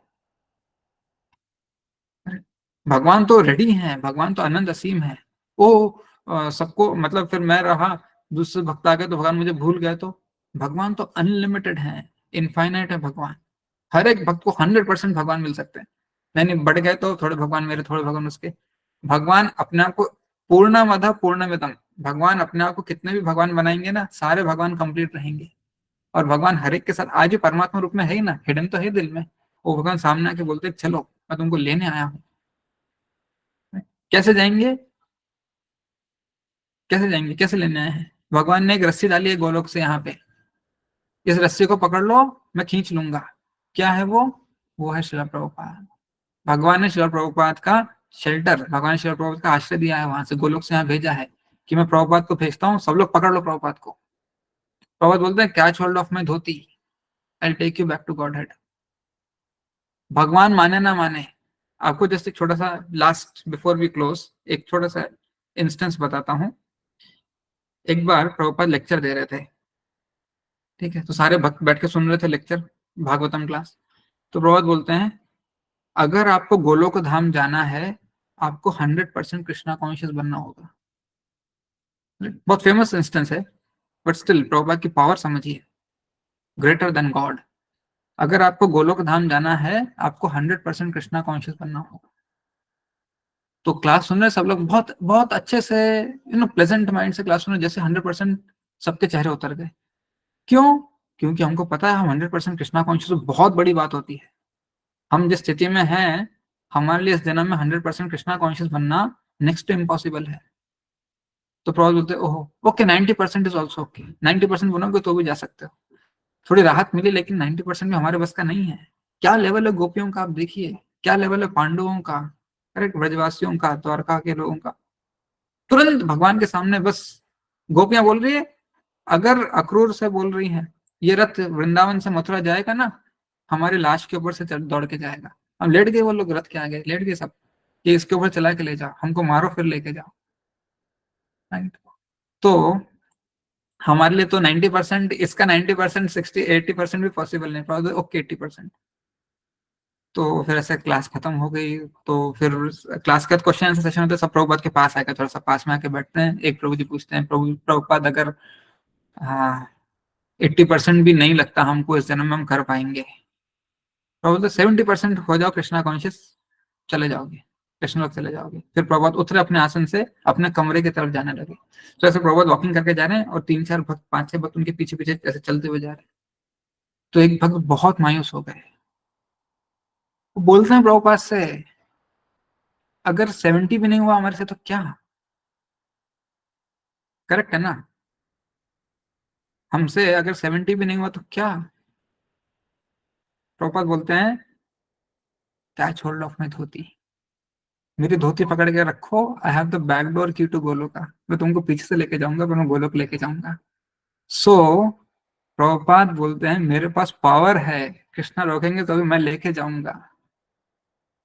भगवान तो रेडी है, भगवान तो अनंत असीम है। वो सबको मतलब, फिर मैं रहा, दूसरे भक्त आ गए तो भगवान मुझे भूल गए, तो भगवान तो अनलिमिटेड है, इनफाइनाइट है भगवान। हर एक भक्त को 100% भगवान मिल सकते हैं। नहीं नहीं, बढ़ गए तो थोड़े भगवान मेरे, थोड़े भगवान उसके। भगवान अपने आप को पूर्णमदः पूर्णमिदम, भगवान अपने आप को कितने भी भगवान बनाएंगे ना, सारे भगवान कंप्लीट रहेंगे। और भगवान हर एक के साथ आज भी परमात्मा रूप में है ही ना, हिडन तो है दिल में। वो भगवान सामने आके बोलते चलो मैं तुमको लेने आया हूँ। कैसे जाएंगे, कैसे जाएंगे, कैसे लेने आए हैं? भगवान ने एक रस्सी डाली है गोलोक से यहाँ पे, इस रस्सी को पकड़ लो, मैं खींच लूंगा। क्या है वो है शिला प्रभुपाद। भगवान ने शिला प्रभुपाद का शेल्टर, भगवान ने शिला प्रभुपाद का आश्रय दिया है, वहां से गोलोक से यहाँ भेजा है कि मैं प्रभुपाद को भेजता हूँ, सब लोग पकड़ लो प्रभुपाद को। प्रभुपाद बोलते हैं catch hold of my dhoti, I take you back to Godhead. भगवान माने ना माने, आपको जैसे छोटा सा लास्ट बिफोर वी क्लोज एक छोटा सा इंस्टेंस बताता हूँ। एक बार प्रभुपाद लेक्चर दे रहे थे, ठीक है, तो सारे भक्त बैठ के सुन रहे थे लेक्चर, भागवतम क्लास। तो प्रभुपाद बोलते हैं अगर आपको गोलोक धाम जाना है, आपको 100% कृष्णा कॉन्शियस बनना होगा। बहुत फेमस इंस्टेंस है, बट स्टिल प्रभुपाद की पावर समझिए, ग्रेटर देन गॉड। अगर आपको गोलोक धाम जाना है, आपको 100% कृष्णा कॉन्शियस बनना होगा। तो क्लास सुन रहे सब लोग बहुत बहुत अच्छे से, प्लेजेंट माइंड से क्लास सुन रहे, जैसे 100% सबके चेहरे उतर गए। क्यों? क्योंकि हमको पता है हम 100% कृष्णा कॉन्शियस, बहुत बड़ी बात होती है। हम जिस स्थिति में हैं, हमारे लिए इस जन्म में 100% कृष्णा कॉन्शियस बनना नेक्स्ट टू इम्पॉसिबल है। तो प्रॉब्लम बोलते ओहो ओके 90% इज ऑल्सो ओके, 90% बनोगे तो भी जा सकते हो, थोड़ी राहत मिली, लेकिन 90% में हमारे बस का नहीं है। क्या लेवल है गोपियों का आप देखिए, क्या लेवल है पांडवों का, करेक्ट, ब्रजवासियों का, द्वारका के लोगों का। तुरंत भगवान के सामने बस गोपियां बोल रही है, अगर अक्रूर से बोल रही हैं ये रथ वृंदावन से मथुरा जाएगा ना, हमारी लाश के ऊपर से दौड़ के जाएगा। हम लेट गए, वो लोग रथ के आगे लेट गए सब, कि इसके ऊपर चला के ले जाओ, हमको मारो फिर लेके जाओ। राइट। तो हमारे लिए तो 90%, इसका 90%, 60-80% भी पॉसिबल नहीं, ओके 80%। तो फिर ऐसे क्लास खत्म हो गई। तो फिर क्लास का क्वेश्चन आंसर सेशन होता है, सब प्रभुपाद के पास आएगा, थोड़ा सा पास में आके बैठते हैं, एक प्रभु जी पूछते हैं प्रभुपाद अगर, हाँ, 80% भी नहीं लगता हमको इस जन्म में हम कर पाएंगे, प्रभु 70% हो जाओ कृष्णा कॉन्शियस, चले जाओगे, कृष्ण लोग चले जाओगे। फिर प्रभुपाद उतरे अपने आसन से, अपने कमरे की तरफ जाने लगे। तो ऐसे प्रभुपाद वॉकिंग करके जा रहे हैं और 3-4 भक्त, 5-6 भक्त उनके पीछे पीछे ऐसे चलते हुए जा रहे हैं। तो एक भक्त बहुत मायूस हो गए, वो बोलते हैं प्रभुपाद से अगर 70 भी नहीं हुआ हमारे से तो क्या, करेक्ट है ना, हमसे अगर 70 भी नहीं हुआ तो क्या। प्रभुपाद बोलते हैं कैच होल्ड ऑफ माई धोती, मेरी धोती पकड़ के रखो, I have the back door की टू गोलोका, मैं तुमको पीछे से लेके जाऊंगा, पर मैं गोलोक लेके जाऊंगा। सो प्रभुपाद बोलते हैं मेरे पास पावर है, कृष्णा रोकेंगे तो भी मैं लेके जाऊंगा।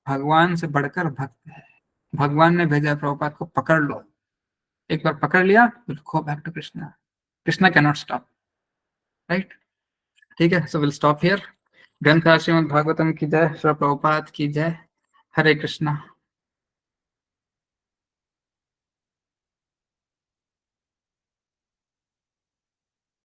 भगवान से बढ़कर भक्त है, भगवान ने भेजा है प्रभुपाद को, पकड़ लो। एक बार पकड़ लिया तो go back to Krishna, Krishna can not stop. Right. ठीक है, सो विल स्टॉप हियर। ग्रंथ श्रीमद् भागवतम की जय, श्री प्रभुपाद की जय। हरे कृष्णा।